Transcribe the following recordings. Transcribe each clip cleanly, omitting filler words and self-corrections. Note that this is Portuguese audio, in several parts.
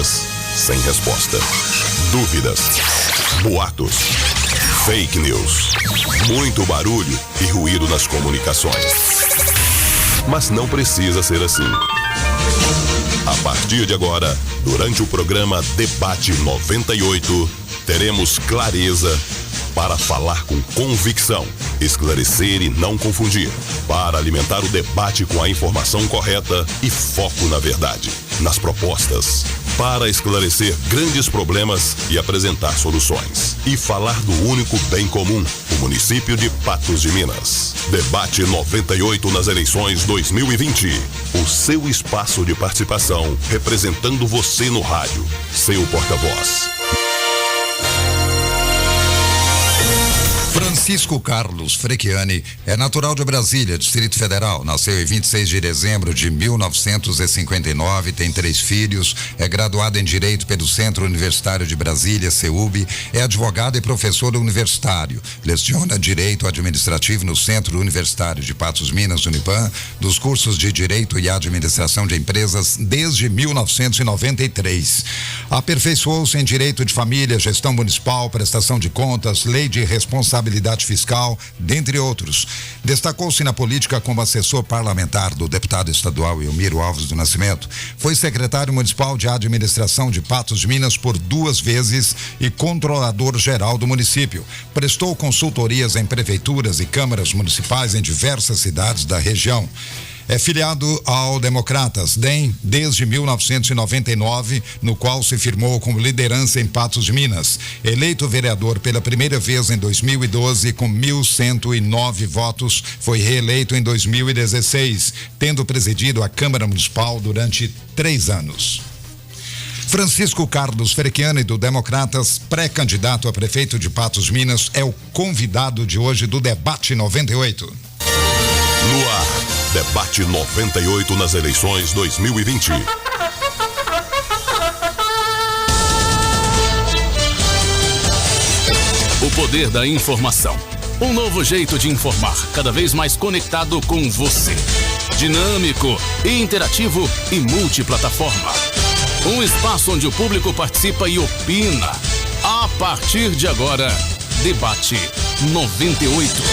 Perguntas sem resposta. Dúvidas. Boatos. Fake news. Muito barulho e ruído nas comunicações. Mas não precisa ser assim. A partir de agora, durante o programa Debate 98, teremos clareza para falar com convicção, esclarecer e não confundir, para alimentar o debate com a informação correta e foco na verdade, nas propostas, para esclarecer grandes problemas e apresentar soluções, e falar do único bem comum, o município de Patos de Minas. Debate 98 nas eleições 2020. O seu espaço de participação, representando você no rádio, seu porta-voz. Francisco Carlos Frecchiani é natural de Brasília, Distrito Federal. Nasceu em 26 de dezembro de 1959, tem 3 filhos, é graduado em Direito pelo Centro Universitário de Brasília, CEUB, é advogado e professor universitário. Leciona Direito Administrativo no Centro Universitário de Patos Minas, Unipan, dos cursos de Direito e Administração de Empresas desde 1993. Aperfeiçoou-se em Direito de Família, Gestão Municipal, Prestação de Contas, Lei de Responsabilidade Fiscal, dentre outros. Destacou-se na política como assessor parlamentar do deputado estadual Elmiro Alves do Nascimento. Foi secretário municipal de administração de Patos de Minas por 2 vezes e controlador geral do município. Prestou consultorias em prefeituras e câmaras municipais em diversas cidades da região. É filiado ao Democratas, DEM, desde 1999, no qual se firmou como liderança em Patos de Minas. Eleito vereador pela primeira vez em 2012, com 1.109 votos, foi reeleito em 2016, tendo presidido a Câmara Municipal durante 3 anos. Francisco Carlos Frecchiani, do Democratas, pré-candidato a prefeito de Patos de Minas, é o convidado de hoje do Debate 98. No ar, Debate 98 nas eleições 2020. O poder da informação. Um novo jeito de informar, cada vez mais conectado com você. Dinâmico, interativo e multiplataforma. Um espaço onde o público participa e opina. A partir de agora, Debate 98.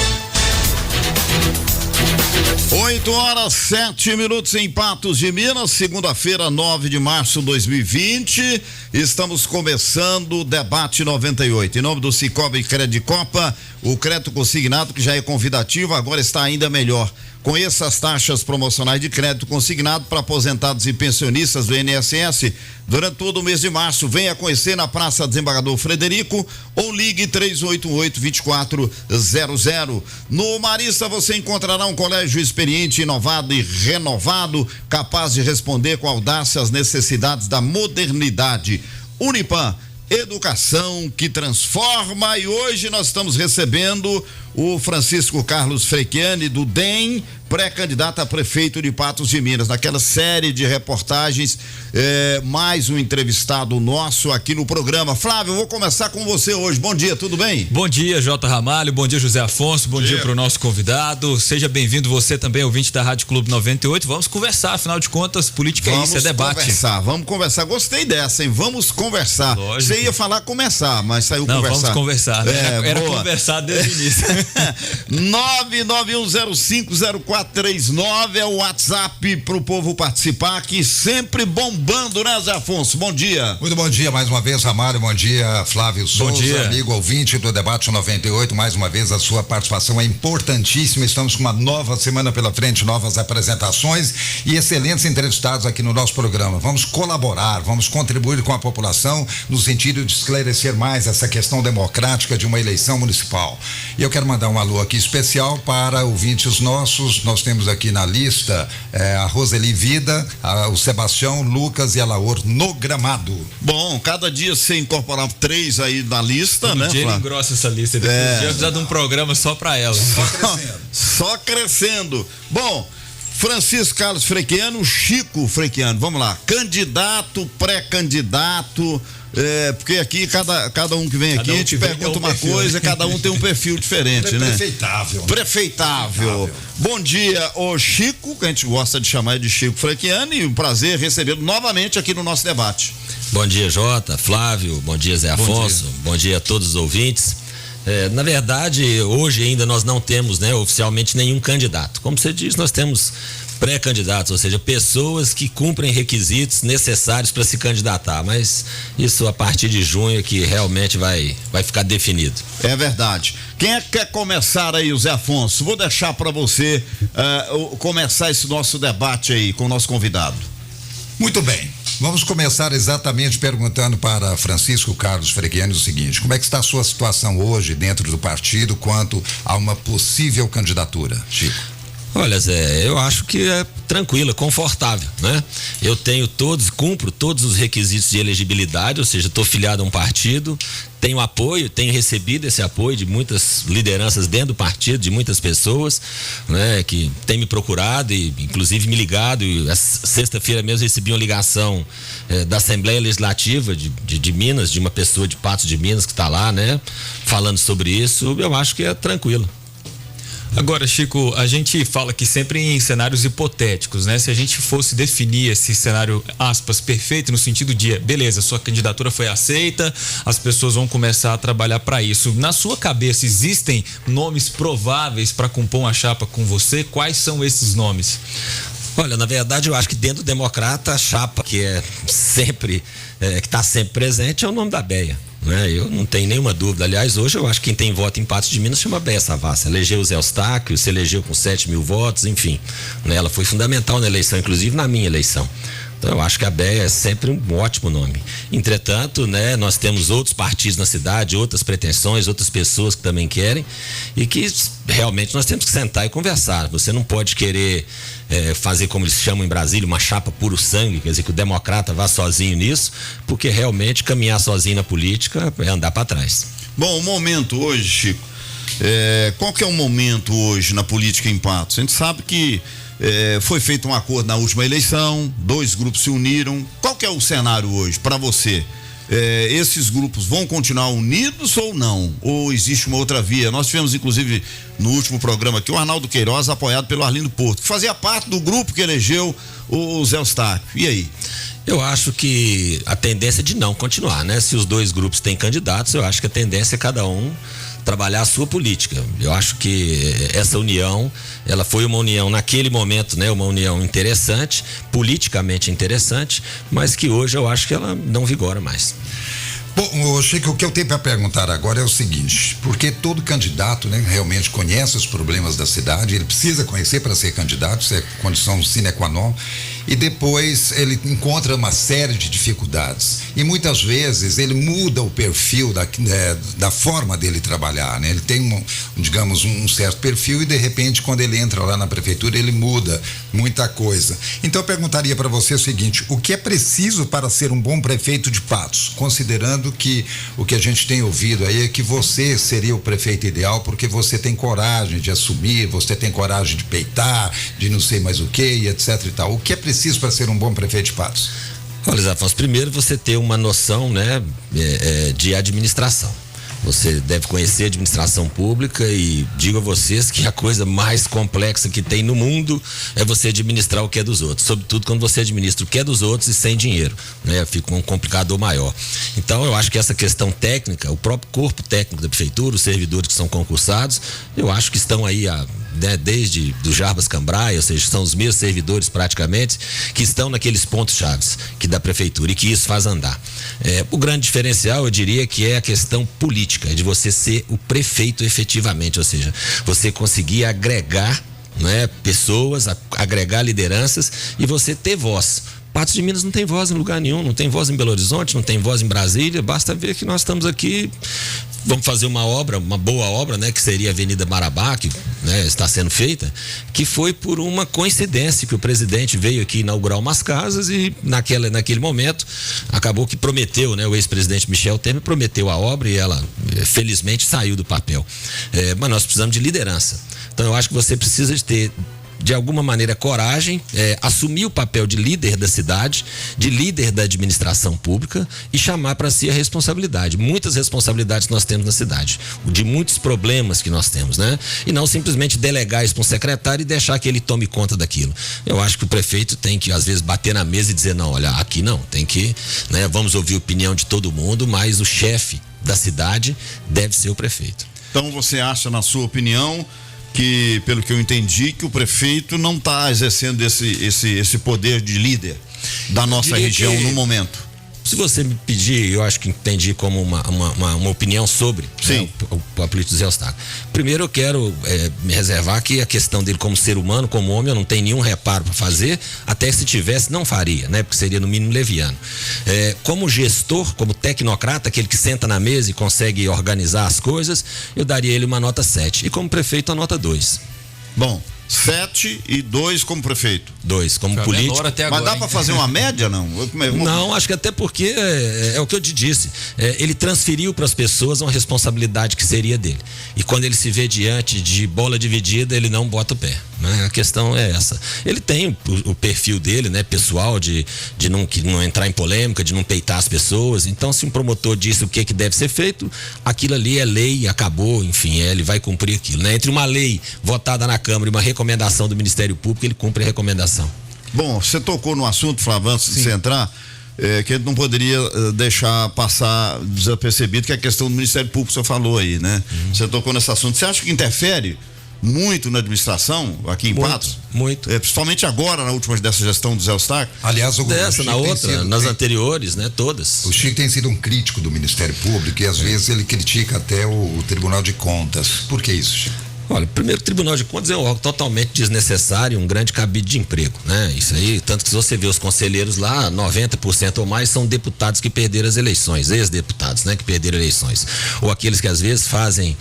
8h07 em Patos de Minas, segunda-feira, 9 de março de 2020. Estamos começando o Debate 98. Em nome do Cicobi Credicopa, o crédito consignado, que já é convidativo, agora está ainda melhor. Conheça as taxas promocionais de crédito consignado para aposentados e pensionistas do INSS durante todo o mês de março. Venha conhecer na Praça Desembargador Frederico ou ligue 388-2400. No Marista você encontrará um colégio experiente, inovado e renovado, capaz de responder com audácia às necessidades da modernidade. Unipan, educação que transforma, e hoje nós estamos recebendo o Francisco Carlos Frecchiani, do DEM, pré-candidato a prefeito de Patos de Minas, naquela série de reportagens, mais um entrevistado nosso aqui no programa. Flávio, eu vou começar com você hoje. Bom dia, tudo bem? Bom dia, J. Ramalho, bom dia, José Afonso, bom dia para o nosso convidado. Seja bem-vindo você também, ouvinte da Rádio Clube 98. Vamos conversar, afinal de contas, política é isso, é debate. Vamos conversar, gostei dessa, hein? Vamos conversar. Lógico. Você ia falar começar, mas saiu Não, conversar. Vamos conversar, era boa. Conversar desde o início. 991050439 é o WhatsApp pro povo participar, aqui sempre bombando, né, Zé Afonso? Bom dia. Muito bom dia mais uma vez, Ramalho. Bom dia, Flávio Souza. Bom dia. Amigo ouvinte do Debate 98. Mais uma vez a sua participação é importantíssima. Estamos com uma nova semana pela frente, novas apresentações e excelentes entrevistados aqui no nosso programa. Vamos colaborar, vamos contribuir com a população no sentido de esclarecer mais essa questão democrática de uma eleição municipal. E eu quero mandar um alô aqui especial para ouvintes nossos. Nós temos aqui na lista a Roseli Vida, o Sebastião, Lucas e a Laor no Gramado. Bom, cada dia você incorporar 3 aí na lista, Todo né? dia ele engrossa essa lista. Depois precisar de um programa só para ela. Só crescendo. Bom, Francisco Carlos Frequiano, Chico Frequiano, vamos lá, candidato, pré-candidato, porque aqui cada um que vem aqui, a gente pergunta uma coisa, cada um tem um perfil diferente, né? Prefeitável. Prefeitável. Bom dia, ô Chico, que a gente gosta de chamar de Chico Frequiano, e um prazer recebê-lo novamente aqui no nosso debate. Bom dia, Jota, Flávio, bom dia, Zé Afonso, bom dia a todos os ouvintes. Na verdade, hoje ainda nós não temos, né, oficialmente nenhum candidato. Como você diz, nós temos pré-candidatos, ou seja, pessoas que cumprem requisitos necessários para se candidatar, mas isso a partir de junho é que realmente vai ficar definido. É verdade. Quem é que quer começar aí, o Zé Afonso? Vou deixar para você começar esse nosso debate aí com o nosso convidado. Muito bem. Vamos começar exatamente perguntando para Francisco Carlos Frequiano o seguinte: como é que está a sua situação hoje dentro do partido quanto a uma possível candidatura, Chico? Olha, Zé, eu acho que é tranquila, confortável, né? Eu cumpro todos os requisitos de elegibilidade, ou seja, estou filiado a um partido, tenho apoio, tenho recebido esse apoio de muitas lideranças dentro do partido, de muitas pessoas, né, que têm me procurado e inclusive me ligado. E sexta-feira mesmo recebi uma ligação da Assembleia Legislativa de Minas, de uma pessoa de Patos de Minas que está lá, né, falando sobre isso. Eu acho que é tranquilo. Agora, Chico, a gente fala que sempre em cenários hipotéticos, né? Se a gente fosse definir esse cenário, aspas, perfeito, no sentido de, beleza, sua candidatura foi aceita, as pessoas vão começar a trabalhar para isso. Na sua cabeça, existem nomes prováveis para compor uma chapa com você? Quais são esses nomes? Olha, na verdade, eu acho que dentro do Democrata, a chapa que que está sempre presente é o nome da Béia. Né? Eu não tenho nenhuma dúvida. Aliás, hoje eu acho que quem tem voto em Patos de Minas chama Béia Savassi. Elegeu o Zé Eustáquio, se elegeu com 7.000 votos, enfim. Né? Ela foi fundamental na eleição, inclusive na minha eleição. Então eu acho que a Béia é sempre um ótimo nome. Entretanto, né, nós temos outros partidos na cidade, outras pretensões, outras pessoas que também querem, e que realmente nós temos que sentar e conversar. Você não pode querer fazer, como eles chamam em Brasília, uma chapa puro sangue, quer dizer, que o democrata vá sozinho nisso, porque realmente caminhar sozinho na política é andar para trás. Bom, o momento hoje, Chico, qual que é o momento hoje na política em Patos? A gente sabe que foi feito um acordo na última eleição, 2 grupos se uniram. Qual que é o cenário hoje para você? Esses grupos vão continuar unidos ou não? Ou existe uma outra via? Nós tivemos, inclusive, no último programa aqui, o Arnaldo Queiroz, apoiado pelo Arlindo Porto, que fazia parte do grupo que elegeu o Zé Eustáquio. E aí? Eu acho que a tendência é de não continuar, né? Se os 2 grupos têm candidatos, eu acho que a tendência é cada um trabalhar a sua política. Eu acho que essa união, ela foi uma união naquele momento, né? Uma união interessante, politicamente interessante, mas que hoje eu acho que ela não vigora mais. Bom, Chico, o que eu tenho para perguntar agora é o seguinte: porque todo candidato, né, realmente conhece os problemas da cidade, ele precisa conhecer para ser candidato, isso é condição sine qua non, e depois ele encontra uma série de dificuldades e muitas vezes ele muda o perfil da forma dele trabalhar, né? Ele tem digamos um certo perfil e de repente quando ele entra lá na prefeitura ele muda muita coisa. Então eu perguntaria para você o seguinte: o que é preciso para ser um bom prefeito de Patos, considerando que o que a gente tem ouvido aí é que você seria o prefeito ideal porque você tem coragem de assumir, você tem coragem de peitar, de não sei mais o que e etc e tal. O que é preciso para ser um bom prefeito de Patos? Olha, Zé Afonso, primeiro você ter uma noção, né, de administração. Você deve conhecer a administração pública e digo a vocês que a coisa mais complexa que tem no mundo é você administrar o que é dos outros, sobretudo quando você administra o que é dos outros e sem dinheiro, né? Fica um complicador maior. Então eu acho que essa questão técnica, o próprio corpo técnico da prefeitura, os servidores que são concursados, eu acho que estão aí desde do Jarbas Cambraia, ou seja, são os mesmos servidores praticamente que estão naqueles pontos chaves que da prefeitura e que isso faz andar. O grande diferencial, eu diria, que é a questão política, de você ser o prefeito efetivamente, ou seja, você conseguir agregar, né, pessoas, agregar lideranças e você ter voz. Patos de Minas não tem voz em lugar nenhum, não tem voz em Belo Horizonte, não tem voz em Brasília, basta ver que nós estamos aqui, vamos fazer uma obra, uma boa obra, né, que seria a Avenida Marabá, que, né, está sendo feita, que foi por uma coincidência que o presidente veio aqui inaugurar umas casas e naquele momento acabou que prometeu, né, o ex-presidente Michel Temer prometeu a obra e ela felizmente saiu do papel. Mas nós precisamos de liderança. Então eu acho que você precisa de ter de alguma maneira, coragem, assumir o papel de líder da cidade, de líder da administração pública e chamar para si a responsabilidade. Muitas responsabilidades que nós temos na cidade, de muitos problemas que nós temos, né? E não simplesmente delegar isso para um secretário e deixar que ele tome conta daquilo. Eu acho que o prefeito tem que, às vezes, bater na mesa e dizer, não, olha, aqui não, tem que, né? Vamos ouvir a opinião de todo mundo, mas o chefe da cidade deve ser o prefeito. Então você acha, na sua opinião, que, pelo que eu entendi, que o prefeito não está exercendo esse poder de líder da nossa região no momento? Se você me pedir, eu acho que entendi como uma opinião sobre, né, o Apólito Zé Eustáquio. Primeiro eu quero me reservar que a questão dele como ser humano, como homem, eu não tenho nenhum reparo para fazer, até se tivesse não faria, né? Porque seria no mínimo leviano. Como gestor, como tecnocrata, aquele que senta na mesa e consegue organizar as coisas, eu daria ele uma nota 7. E como prefeito, a nota 2. Bom, 7 e 2 como prefeito. 2 como político. Até agora, mas dá para fazer uma média, não? Não, acho que até porque é o que eu te disse. Ele transferiu para as pessoas uma responsabilidade que seria dele. E quando ele se vê diante de bola dividida, ele não bota o pé. Né? A questão é essa. Ele tem o perfil dele, né, pessoal, de não entrar em polêmica, de não peitar as pessoas. Então, se um promotor disse o que deve ser feito, aquilo ali é lei, acabou, enfim, ele vai cumprir aquilo. Né? Entre uma lei votada na Câmara e uma recomendação do Ministério Público, ele cumpre a recomendação. Bom, você tocou no assunto, Flávio, antes de você entrar, que ele não poderia deixar passar desapercebido, que é a questão do Ministério Público, você falou aí, né? Você tocou nesse assunto. Você acha que interfere muito na administração aqui em Patos? Muito. Principalmente agora, na última dessa gestão do Zé Eustáquio? Aliás, na outra, nas anteriores, né? Todas. O Chico tem sido um crítico do Ministério Público e às vezes ele critica até o Tribunal de Contas. Por que isso, Chico? Olha, primeiro, o Tribunal de Contas é um órgão totalmente desnecessário, um grande cabide de emprego, né? Isso aí, tanto que se você vê os conselheiros lá, 90% ou mais são deputados que perderam as eleições, ex-deputados, né? Que perderam eleições. Ou aqueles que às vezes fazem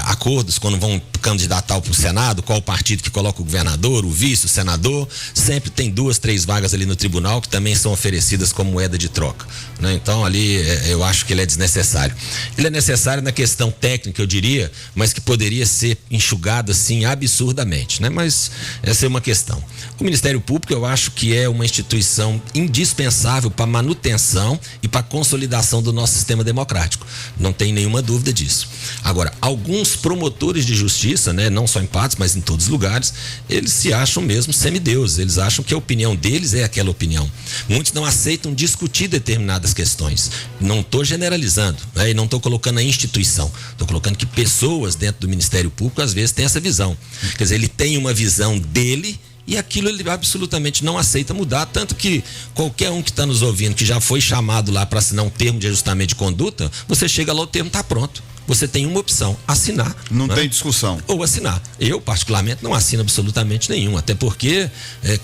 acordos quando vão candidatar para o Senado, qual o partido que coloca o governador, o vice, o senador, sempre tem 2, 3 vagas ali no tribunal que também são oferecidas como moeda de troca, né? Então ali eu acho que ele é desnecessário. Ele é necessário na questão técnica, eu diria, mas que poderia ser enxugado assim absurdamente, né? Mas essa é uma questão. O Ministério Público eu acho que é uma instituição indispensável para a manutenção e para a consolidação do nosso sistema democrático. Não tem nenhuma dúvida disso. Agora, alguns promotores de justiça, né, não só em Patos, mas em todos os lugares, eles se acham mesmo semideuses. Eles acham que a opinião deles é aquela opinião. Muitos não aceitam discutir determinadas questões. Não estou generalizando, né, e não estou colocando a instituição. Estou colocando que pessoas dentro do Ministério Público às vezes têm essa visão. Quer dizer, ele tem uma visão dele e aquilo ele absolutamente não aceita mudar, tanto que qualquer um que está nos ouvindo, que já foi chamado lá para assinar um termo de ajustamento de conduta, você chega lá, o termo está pronto. Você tem uma opção, assinar. Não tem discussão. Ou assinar. Eu, particularmente, não assino absolutamente nenhum, até porque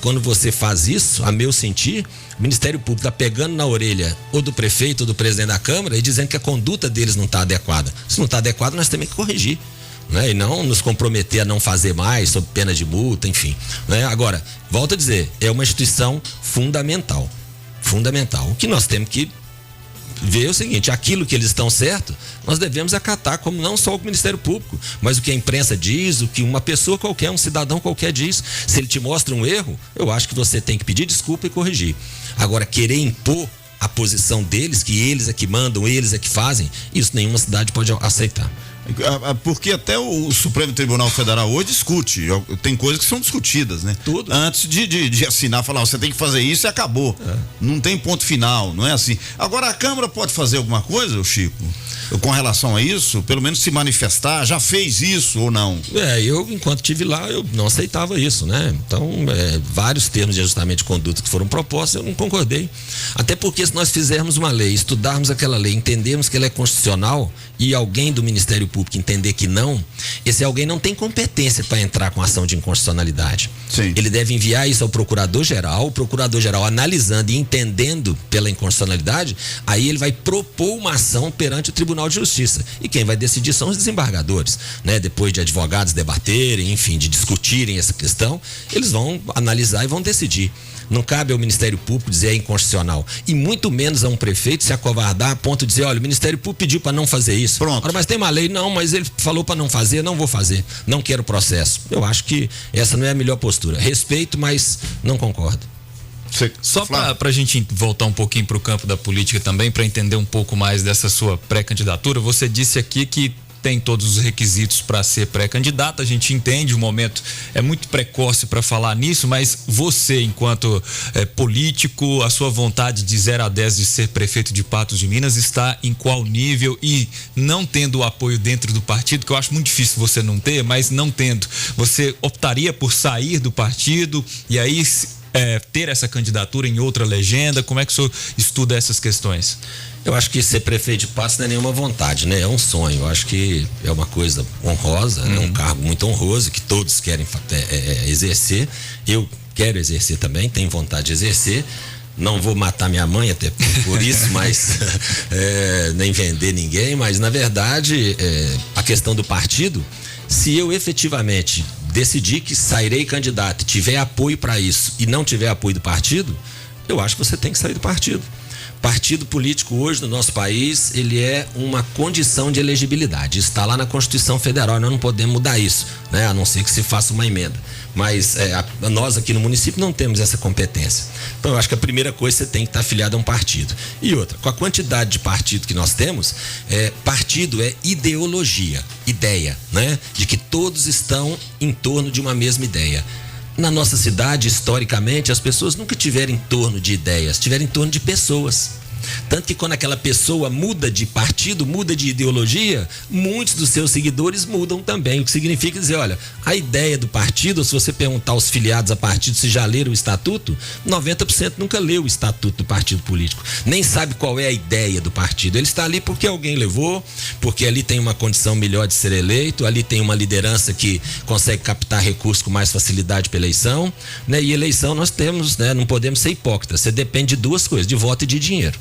quando você faz isso, a meu sentir, o Ministério Público está pegando na orelha ou do prefeito ou do presidente da Câmara e dizendo que a conduta deles não está adequada. Se não está adequada, nós temos que corrigir. Né? E não nos comprometer a não fazer mais sob pena de multa, enfim, né? Agora, volto a dizer, é uma instituição fundamental. O que nós temos que ver é o seguinte: aquilo que eles estão certo, nós devemos acatar, como não só o Ministério Público, mas o que a imprensa diz, o que uma pessoa qualquer, um cidadão qualquer diz. Se ele te mostra um erro, eu acho que você tem que pedir desculpa e corrigir. Agora, querer impor a posição deles, que eles é que mandam, eles é que fazem, isso nenhuma cidade pode aceitar. Porque até o Supremo Tribunal Federal hoje discute, tem coisas que são discutidas, né? Tudo. Antes de assinar, falar, você tem que fazer isso e acabou. Não tem ponto final, não é assim. Agora, a Câmara pode fazer alguma coisa, Chico, com relação a isso? Pelo menos se manifestar, já fez isso ou não? Eu, enquanto estive lá, eu não aceitava isso, né? Então, vários termos de ajustamento de conduta que foram propostos, eu não concordei. Até porque se nós fizermos uma lei, estudarmos aquela lei, entendermos que ela é constitucional e alguém do Ministério Público entender que não, esse alguém não tem competência para entrar com ação de inconstitucionalidade. Sim. Ele deve enviar isso ao Procurador-Geral, o Procurador-Geral analisando e entendendo pela inconstitucionalidade, aí ele vai propor uma ação perante o Tribunal de Justiça. E quem vai decidir são os desembargadores, né? Depois de advogados debaterem, enfim, de discutirem essa questão, eles vão analisar e vão decidir. Não cabe ao Ministério Público dizer é inconstitucional. E muito menos a um prefeito se acovardar a ponto de dizer, olha, o Ministério Público pediu para não fazer isso. Pronto. Ora, mas tem uma lei, não, mas ele falou para não fazer, não vou fazer. Não quero processo. Eu acho que essa não é a melhor postura. Respeito, mas não concordo. Só para a gente voltar um pouquinho para o campo da política também, para entender um pouco mais dessa sua pré-candidatura, você disse aqui que tem todos os requisitos para ser pré-candidato, a gente entende, o momento é muito precoce para falar nisso, mas você, enquanto político, a sua vontade de 0 a 10 de ser prefeito de Patos de Minas está em qual nível? E não tendo o apoio dentro do partido, que eu acho muito difícil você não ter, mas não tendo, você optaria por sair do partido e aí ter essa candidatura em outra legenda? Como é que o senhor estuda essas questões? Eu acho que ser prefeito de Patos não é nenhuma vontade, né? É um sonho. Eu acho que é uma coisa honrosa, é um cargo muito honroso que todos querem exercer. Eu quero exercer também, tenho vontade de exercer. Não vou matar minha mãe até por isso, mas nem vender ninguém, mas na verdade a questão do partido, se eu efetivamente decidir que sairei candidato, tiver apoio para isso e não tiver apoio do partido, eu acho que você tem que sair do partido. Partido político hoje no nosso país, ele é uma condição de elegibilidade. Está lá na Constituição Federal, nós não podemos mudar isso, né? A não ser que se faça uma emenda. Mas nós aqui no município não temos essa competência. Então eu acho que a primeira coisa, você tem que estar afiliado a um partido. E outra, com a quantidade de partido que nós temos, partido é ideologia, ideia, né? De que todos estão em torno de uma mesma ideia. Na nossa cidade, historicamente, as pessoas nunca tiveram em torno de ideias, tiveram em torno de pessoas. Tanto que quando aquela pessoa muda de partido, muda de ideologia, muitos dos seus seguidores mudam também. O que significa dizer, olha, a ideia do partido, se você perguntar aos filiados a partido se já leram o estatuto, 90% nunca leu o estatuto do partido político. Nem sabe qual é a ideia do partido. Ele está ali porque alguém levou, porque ali tem uma condição melhor de ser eleito, ali tem uma liderança que consegue captar recursos com mais facilidade para eleição, né? E eleição nós temos, né? Não podemos ser hipócritas. Você depende de duas coisas, de voto e de dinheiro.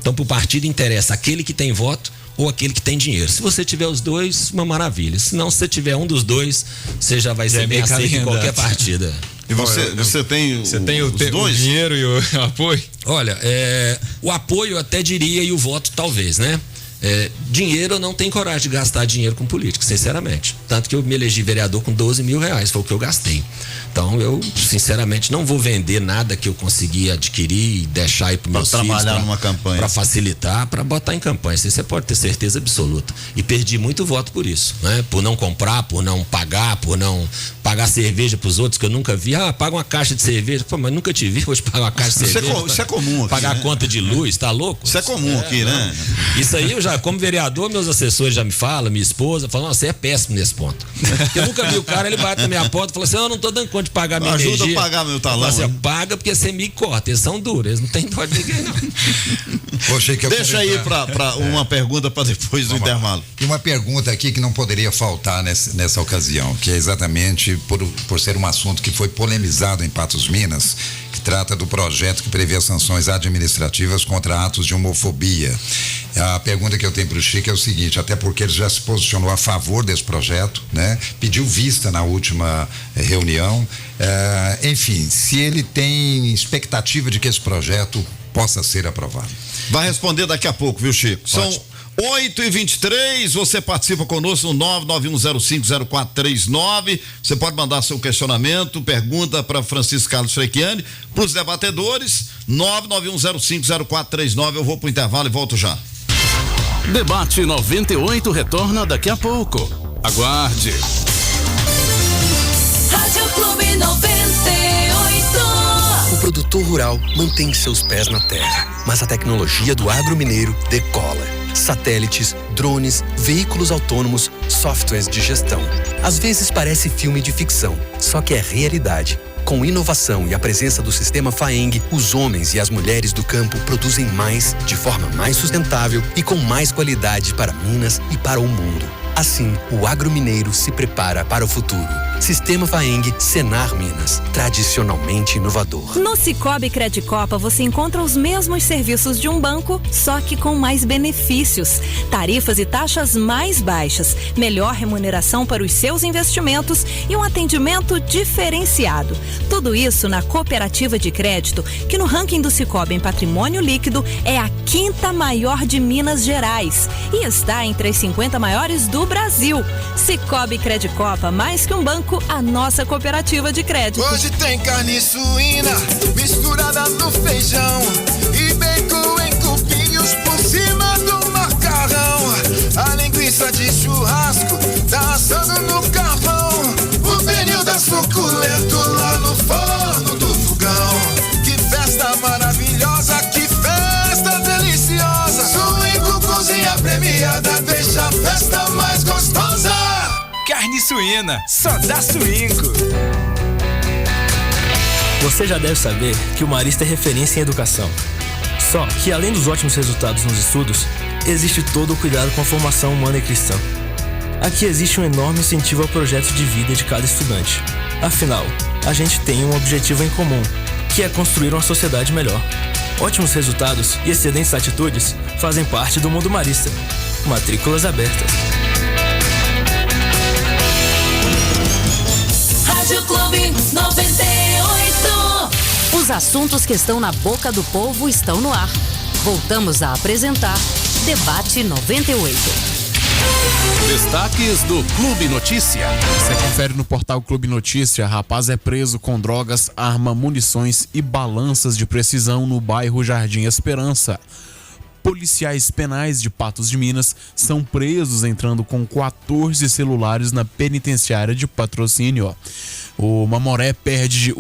Então, para o partido interessa aquele que tem voto ou aquele que tem dinheiro. Se você tiver os dois, uma maravilha. Se não, se você tiver um dos dois, você já vai ser bem aceito em qualquer partida. E você tem os dois? O dinheiro e o apoio? Olha, o apoio eu até diria e o voto talvez, né? Dinheiro, eu não tenho coragem de gastar dinheiro com política, sinceramente. Tanto que eu me elegi vereador com R$12 mil, foi o que eu gastei. Então eu, sinceramente, não vou vender nada que eu consegui adquirir e deixar aí para meus filhos. Para trabalhar numa campanha. Para facilitar, para botar em campanha. Isso você pode ter certeza absoluta. E perdi muito voto por isso, né? Por não comprar, por não pagar, por não pagar cerveja para os outros que eu nunca vi. Paga uma caixa de cerveja. Pô, mas nunca te vi, vou te pagar uma caixa de cerveja. Isso é comum aqui. Pagar a conta de luz, tá louco? Isso é comum aqui, né? Isso aí eu já, como vereador, meus assessores já me falam, minha esposa, falam, você é péssimo nesse ponto. Eu nunca vi o cara, ele bate na minha porta e fala assim, eu não tô dando conta de pagar minha energia. Ajuda a pagar meu talão. Assim, paga porque você me corta, eles são duros, eles não tem dó de ninguém, não. Deixa aí para uma pergunta para depois do intervalo. E uma pergunta aqui que não poderia faltar nessa ocasião, que é exatamente por ser um assunto que foi polemizado em Patos Minas, que trata do projeto que prevê sanções administrativas contra atos de homofobia. A pergunta que eu tenho para o Chico é o seguinte, até porque ele já se posicionou a favor desse projeto, né? Pediu vista na última reunião, enfim, se ele tem expectativa de que esse projeto possa ser aprovado. Vai responder daqui a pouco, viu, Chico? São 8h23, você participa conosco no 991050439. Você pode mandar seu questionamento, pergunta para Francisco Carlos Frechiani, para os debatedores, 991050439. Eu vou para o intervalo e volto já. Debate 98 retorna daqui a pouco. Aguarde. Rádio Clube 98. O produtor rural mantém seus pés na terra, mas a tecnologia do agro mineiro decola. Satélites, drones, veículos autônomos, softwares de gestão. Às vezes parece filme de ficção, só que é realidade. Com inovação e a presença do sistema FAENG, os homens e as mulheres do campo produzem mais, de forma mais sustentável e com mais qualidade para Minas e para o mundo. Assim, o agro mineiro se prepara para o futuro. Sistema Faeng Senar Minas, tradicionalmente inovador. No Cicobi Credicopa você encontra os mesmos serviços de um banco, só que com mais benefícios. Tarifas e taxas mais baixas, melhor remuneração para os seus investimentos e um atendimento diferenciado. Tudo isso na cooperativa de crédito, que no ranking do Cicobi em patrimônio líquido é a 5ª maior de Minas Gerais e está entre as 50 maiores do Brasil. Cicobi Credicopa, mais que um banco, a nossa cooperativa de crédito. Hoje tem carne suína misturada no feijão e bacon em cubinhos por cima do macarrão. A linguiça de churrasco tá assando no carvão. O pernil da suculento lá no forno do fogão. Que festa maravilhosa, que festa deliciosa. Swingo cozinha premiada, deixa a festa mais gostosa. Carne suína, só dá Swingo. Você já deve saber que o Marista é referência em educação. Só que além dos ótimos resultados nos estudos, existe todo o cuidado com a formação humana e cristã. Aqui existe um enorme incentivo ao projeto de vida de cada estudante. Afinal, a gente tem um objetivo em comum, que é construir uma sociedade melhor. Ótimos resultados e excelentes atitudes fazem parte do mundo marista. Matrículas abertas. Rádio Clube 98. Os assuntos que estão na boca do povo estão no ar. Voltamos a apresentar Debate 98. Destaques do Clube Notícia. Você confere no portal Clube Notícia. Rapaz é preso com drogas, arma, munições e balanças de precisão no bairro Jardim Esperança. Policiais penais de Patos de Minas são presos entrando com 14 celulares na penitenciária de Patrocínio. O Mamoré perde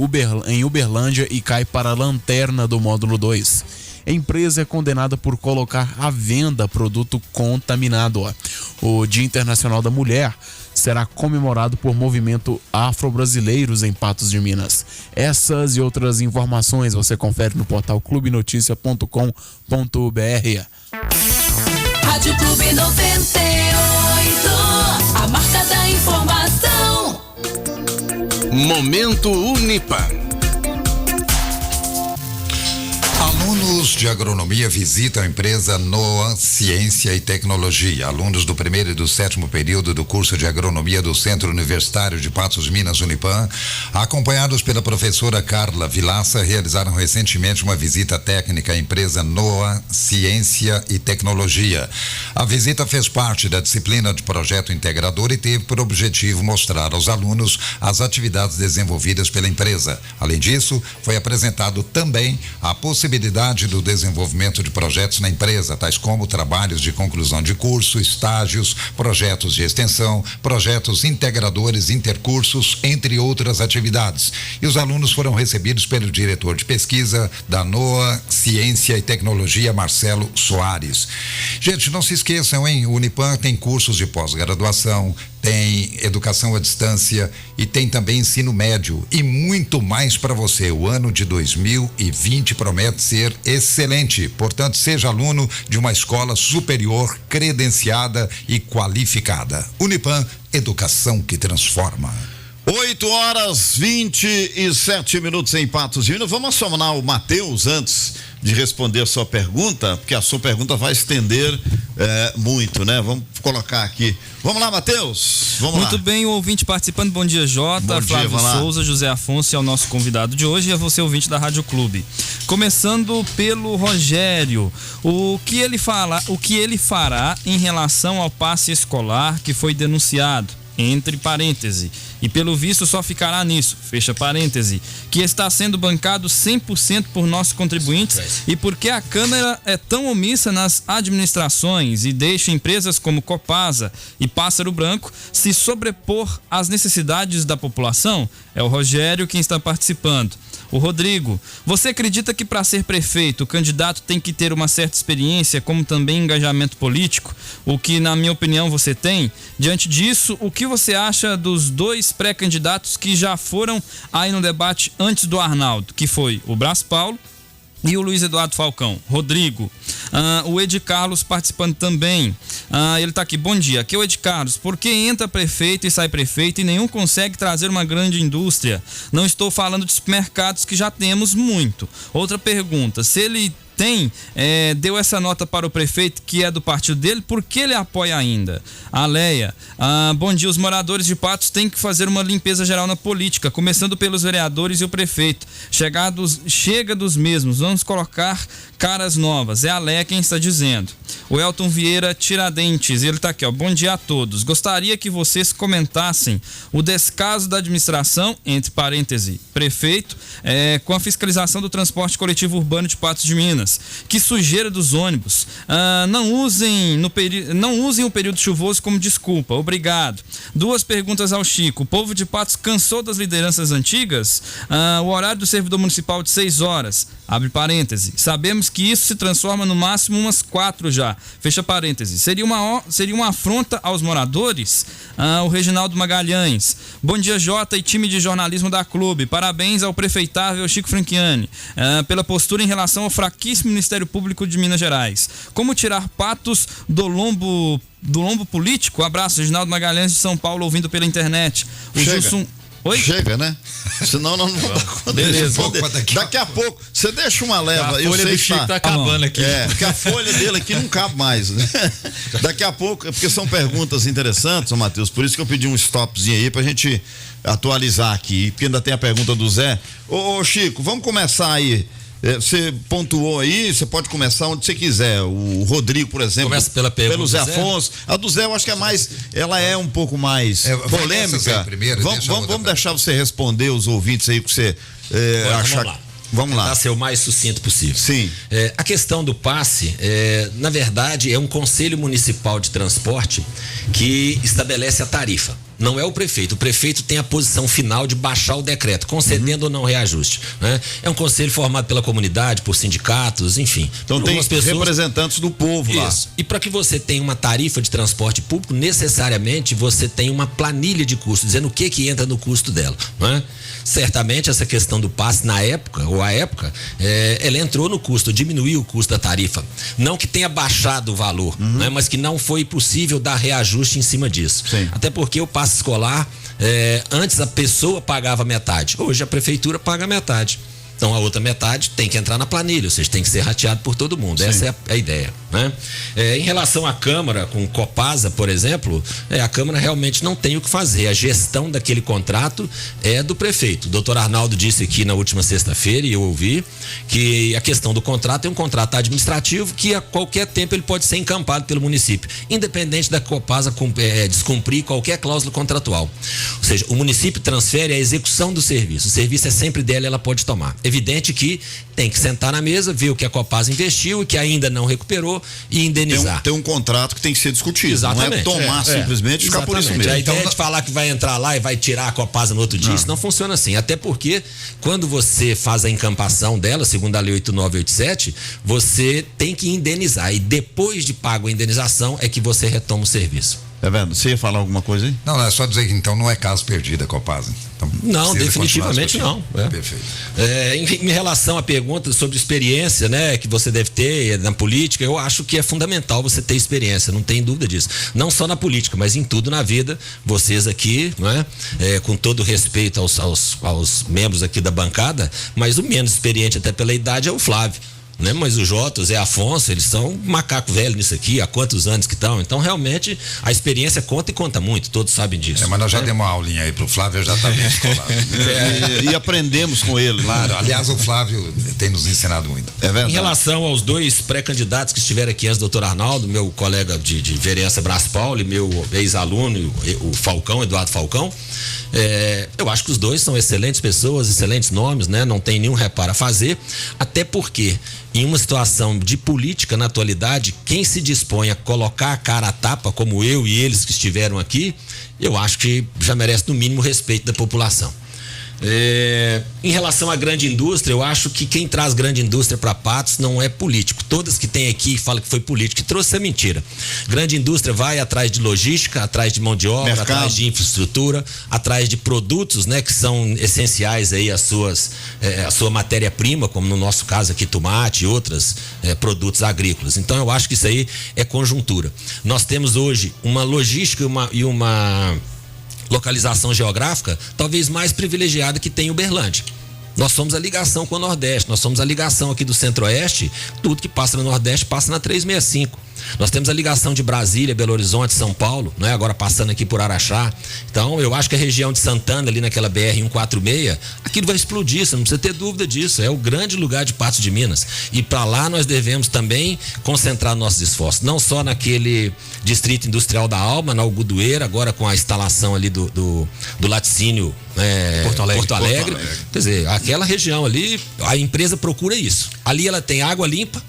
em Uberlândia e cai para a lanterna do módulo 2. A empresa é condenada por colocar à venda produto contaminado. O Dia Internacional da Mulher será comemorado por movimento afro-brasileiros em Patos de Minas. Essas e outras informações você confere no portal clubenoticia.com.br. Rádio Clube 98, a marca da informação. Momento Unipan. Alunos de agronomia visitam a empresa NOA Ciência e Tecnologia. Alunos do 1º e do 7º período do curso de agronomia do Centro Universitário de Patos de Minas, Unipan, acompanhados pela professora Carla Vilaça, realizaram recentemente uma visita técnica à empresa NOA Ciência e Tecnologia. A visita fez parte da disciplina de projeto integrador e teve por objetivo mostrar aos alunos as atividades desenvolvidas pela empresa. Além disso, foi apresentado também a possibilidade do desenvolvimento de projetos na empresa, tais como trabalhos de conclusão de curso, estágios, projetos de extensão, projetos integradores, intercursos, entre outras atividades. E os alunos foram recebidos pelo diretor de pesquisa da NOA Ciência e Tecnologia, Marcelo Soares. Gente, não se esqueçam, hein? O Unipan tem cursos de pós-graduação, tem educação à distância e tem também ensino médio e muito mais para você. O ano de 2020 promete ser excelente. Portanto, seja aluno de uma escola superior, credenciada e qualificada. Unipan, educação que transforma. 8h27 em Patos de Minas. Vamos acionar o Matheus antes de responder a sua pergunta, porque a sua pergunta vai estender muito, né? Vamos colocar aqui. Vamos lá, Matheus. Vamos muito lá. Bem, o ouvinte participando. Bom dia, Jota, Flávio Souza, José Afonso é o nosso convidado de hoje e é você, ouvinte da Rádio Clube. Começando pelo Rogério. O que ele fará em relação ao passe escolar que foi denunciado? Entre parênteses, e pelo visto só ficará nisso, fecha parêntese, que está sendo bancado 100% por nossos contribuintes e porque a Câmara é tão omissa nas administrações e deixa empresas como Copasa e Pássaro Branco se sobrepor às necessidades da população? É o Rogério quem está participando. O Rodrigo, você acredita que para ser prefeito o candidato tem que ter uma certa experiência, como também engajamento político? O que, na minha opinião, você tem? Diante disso, o que você acha dos dois pré-candidatos que já foram aí no debate antes do Arnaldo, que foi o Brás Paulo E o Luiz Eduardo Falcão, Rodrigo, o Ed Carlos participando também, ele tá aqui, bom dia, aqui é o Ed Carlos, por que entra prefeito e sai prefeito e nenhum consegue trazer uma grande indústria? Não estou falando de supermercados que já temos muito. Outra pergunta, se ele deu essa nota para o prefeito que é do partido dele, por que ele apoia ainda? A Leia, bom dia, os moradores de Patos têm que fazer uma limpeza geral na política, começando pelos vereadores e o prefeito. Chega dos mesmos, vamos colocar caras novas, é a Leia quem está dizendo. O Elton Vieira Tiradentes, ele está aqui, ó, bom dia a todos, gostaria que vocês comentassem o descaso da administração, entre parênteses, prefeito, com a fiscalização do transporte coletivo urbano de Patos de Minas. Que sujeira dos ônibus. Não usem o período chuvoso como desculpa. Obrigado. 2 perguntas ao Chico. O povo de Patos cansou das lideranças antigas? O horário do servidor municipal de 6 horas. Abre parêntese. Sabemos que isso se transforma no máximo umas 4 já. Fecha parêntese. Seria uma afronta aos moradores? O Reginaldo Magalhães. Bom dia, Jota e time de jornalismo da Clube. Parabéns ao prefeitável Chico Franchiani pela postura em relação ao fraquíssimo Ministério Público de Minas Gerais. Como tirar Patos do lombo político? Abraço, Reginaldo Magalhães de São Paulo, ouvindo pela internet. O Gilson... Oi? Chega, né? Senão não dá conta. Beleza. Daqui a pouco, você deixa uma leva. A folha do Chico tá acabando aqui. Porque a folha dele aqui não cabe mais, né? Daqui a pouco, porque são perguntas interessantes, Matheus, por isso que eu pedi um stopzinho aí pra gente atualizar aqui, porque ainda tem a pergunta do Zé. Ô Chico, vamos começar aí. Você pontuou aí, você pode começar onde você quiser. O Rodrigo, por exemplo. Começa pelo Zé Afonso. A do Zé eu acho que é mais. Ela é um pouco mais polêmica. Vamos deixar você responder os ouvintes aí que você achar. Vamos lá. Tentar ser o mais sucinto possível. Sim. A questão do passe, na verdade, é um conselho municipal de transporte que estabelece a tarifa. Não é o prefeito. O prefeito tem a posição final de baixar o decreto, concedendo ou não reajuste. Né? É um conselho formado pela comunidade, por sindicatos, enfim. Então tem representantes do povo lá. Isso. E para que você tenha uma tarifa de transporte público, necessariamente você tem uma planilha de custo, dizendo o que entra no custo dela. Né? Certamente essa questão do passe na época, ela entrou no custo, diminuiu o custo da tarifa. Não que tenha baixado o valor, né? Mas que não foi possível dar reajuste em cima disso. Sim. Até porque o passe escolar, antes a pessoa pagava metade, hoje a prefeitura paga metade. Então a outra metade tem que entrar na planilha, ou seja, tem que ser rateado por todo mundo. Sim. Essa é a ideia. Né? Em relação à Câmara, com Copasa, por exemplo, a Câmara realmente não tem o que fazer. A gestão daquele contrato é do prefeito. O doutor Arnaldo disse aqui na última sexta-feira, e eu ouvi, que a questão do contrato é um contrato administrativo que a qualquer tempo ele pode ser encampado pelo município, independente da Copasa descumprir qualquer cláusula contratual. Ou seja, o município transfere a execução do serviço. O serviço é sempre dela, ela pode tomar. Evidente que tem que sentar na mesa, ver o que a Copasa investiu e que ainda não recuperou e indenizar. Tem um contrato que tem que ser discutido. Exatamente. Não é tomar simplesmente e ficar por isso mesmo. A ideia de falar que vai entrar lá e vai tirar a Copasa no outro dia, isso não funciona assim. Até porque quando você faz a encampação dela, segundo a lei 8987, você tem que indenizar e depois de pago a indenização é que você retoma o serviço. Tá vendo? Você ia falar alguma coisa aí? Não, é só dizer que então não é caso perdido a Copasa. Então, não, definitivamente não. Perfeito. Em relação à pergunta sobre experiência, né, que você deve ter na política, eu acho que é fundamental você ter experiência, não tem dúvida disso. Não só na política, mas em tudo na vida. Vocês aqui, né, com todo respeito aos membros aqui da bancada, mas o menos experiente até pela idade é o Flávio. Né? Mas o Jota, o Zé Afonso, eles são macaco velho nisso aqui, há quantos anos que estão? Então, realmente, a experiência conta e conta muito, todos sabem disso. Mas nós já demos uma aulinha aí pro Flávio, já tá bem escolado. E aprendemos com ele. Claro, aliás, o Flávio tem nos ensinado muito. É verdade. Em relação aos 2 pré-candidatos que estiveram aqui antes, doutor Arnaldo, meu colega de vereança Brás Paulo e meu ex-aluno, o Falcão, Eduardo Falcão, eu acho que os 2 são excelentes pessoas, excelentes nomes, né? Não tem nenhum reparo a fazer, até porque em uma situação de política na atualidade, quem se dispõe a colocar a cara a tapa, como eu e eles que estiveram aqui, eu acho que já merece no mínimo respeito da população. Em relação à grande indústria, eu acho que quem traz grande indústria para Patos não é político. Todas que tem aqui e falam que foi político, que trouxe é mentira. Grande indústria vai atrás de logística, atrás de mão de obra, mercado, atrás de infraestrutura, atrás de produtos, né, que são essenciais aí a sua matéria-prima, como no nosso caso aqui tomate e outros produtos agrícolas. Então eu acho que isso aí é conjuntura. Nós temos hoje uma logística e uma localização geográfica talvez mais privilegiada que tem Uberlândia. Nós somos a ligação com o Nordeste, nós somos a ligação aqui do Centro-Oeste, tudo que passa no Nordeste passa na 365. Nós temos a ligação de Brasília, Belo Horizonte, São Paulo, né? Agora passando aqui por Araxá. Então, eu acho que a região de Santana, ali naquela BR-146, aquilo vai explodir, você não precisa ter dúvida disso. É o grande lugar de Patos de Minas. E para lá nós devemos também concentrar nossos esforços. Não só naquele distrito industrial da Alma, na Algodoeira, agora com a instalação ali do laticínio Porto Alegre. Quer dizer, aquela região ali, a empresa procura isso. Ali ela tem água limpa,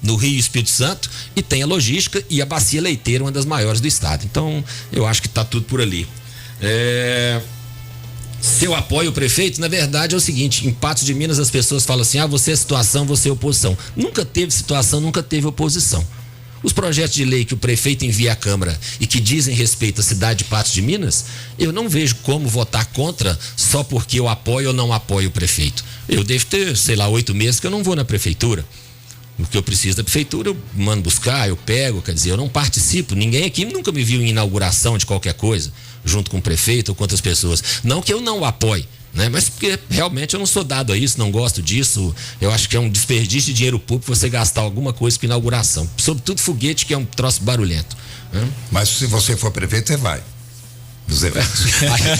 no Rio Espírito Santo, e tem a logística e a bacia leiteira, uma das maiores do estado. Então, eu acho que está tudo por ali. Se eu apoio o prefeito, na verdade é o seguinte: em Patos de Minas as pessoas falam assim, você é situação, você é oposição. Nunca teve situação, nunca teve oposição. Os projetos de lei que o prefeito envia à Câmara e que dizem respeito à cidade de Patos de Minas, eu não vejo como votar contra só porque eu apoio ou não apoio o prefeito. Eu devo ter, 8 meses que eu não vou na prefeitura. O que eu preciso da prefeitura, eu mando buscar, eu pego, quer dizer, eu não participo. Ninguém aqui nunca me viu em inauguração de qualquer coisa, junto com o prefeito ou com outras pessoas. Não que eu não o apoie, né? Mas porque realmente eu não sou dado a isso, não gosto disso. Eu acho que é um desperdício de dinheiro público você gastar alguma coisa com inauguração. Sobretudo foguete, que é um troço barulhento, né? Mas se você for prefeito, você vai.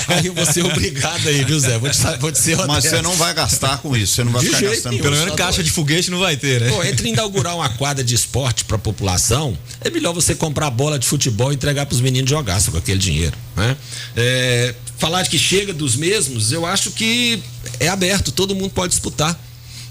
Aí eu vou ser obrigado aí, viu, Zé? Vou te ser honesto. Mas você não vai gastar com isso, você não vai ficar gastando. Pelo menos caixa de foguete não vai ter, né? Pô, entre inaugurar uma quadra de esporte para a população, é melhor você comprar bola de futebol e entregar para os meninos jogar com aquele dinheiro, né? Falar de que chega dos mesmos, eu acho que é aberto, todo mundo pode disputar.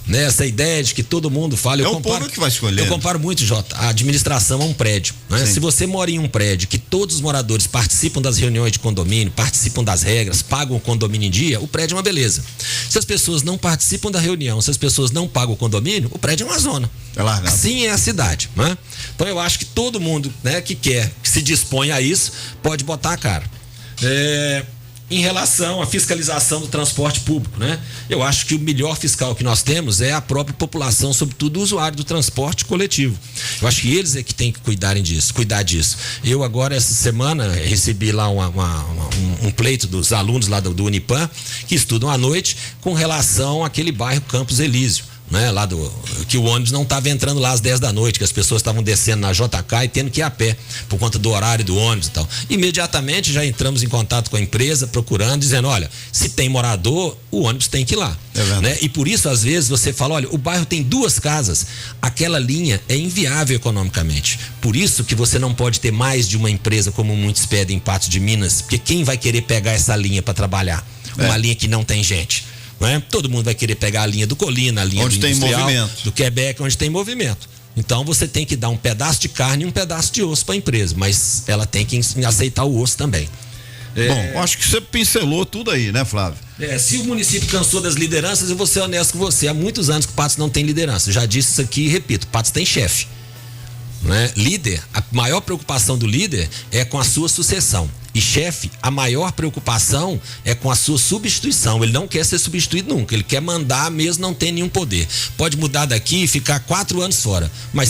Né? Essa ideia de que todo mundo fala. O povo que vai escolher. Eu comparo muito, Jota, a administração a um prédio. Né? Se você mora em um prédio que todos os moradores participam das reuniões de condomínio, participam das regras, pagam o condomínio em dia, o prédio é uma beleza. Se as pessoas não participam da reunião, se as pessoas não pagam o condomínio, o prédio é uma zona. É largado. Assim é a cidade. Né? Então eu acho que todo mundo, né, que quer, que se dispõe a isso, pode botar a cara. Em relação à fiscalização do transporte público, né? Eu acho que o melhor fiscal que nós temos é a própria população, sobretudo o usuário do transporte coletivo. Eu acho que eles é que têm que cuidar disso. Eu agora, essa semana, recebi lá um pleito dos alunos lá do Unipan, que estudam à noite, com relação àquele bairro Campos Elísio. Né, que o ônibus não estava entrando lá às 10 da noite, que as pessoas estavam descendo na JK e tendo que ir a pé, por conta do horário do ônibus e tal. Imediatamente já entramos em contato com a empresa, procurando, dizendo, olha, se tem morador, o ônibus tem que ir lá. Né? E por isso, às vezes, você fala, olha, o bairro tem 2 casas, aquela linha é inviável economicamente. Por isso que você não pode ter mais de uma empresa, como muitos pedem em Patos de Minas, porque quem vai querer pegar essa linha para trabalhar? Uma linha que não tem gente. Né? Todo mundo vai querer pegar a linha do Colina, a linha onde do tem Industrial, movimento. do Quebec, onde tem movimento. Então você tem que dar um pedaço de carne e um pedaço de osso para a empresa, mas ela tem que aceitar o osso também. Bom, acho que você pincelou tudo aí, né, Flávio? Se o município cansou das lideranças, eu vou ser honesto com você. Há muitos anos que o Patos não tem liderança. Eu já disse isso aqui e repito, Patos tem chefe. Né? Líder, a maior preocupação do líder é com a sua sucessão. E chefe, a maior preocupação é com a sua substituição. Ele não quer ser substituído nunca, ele quer mandar mesmo não ter nenhum poder. Pode mudar daqui e ficar 4 anos fora, mas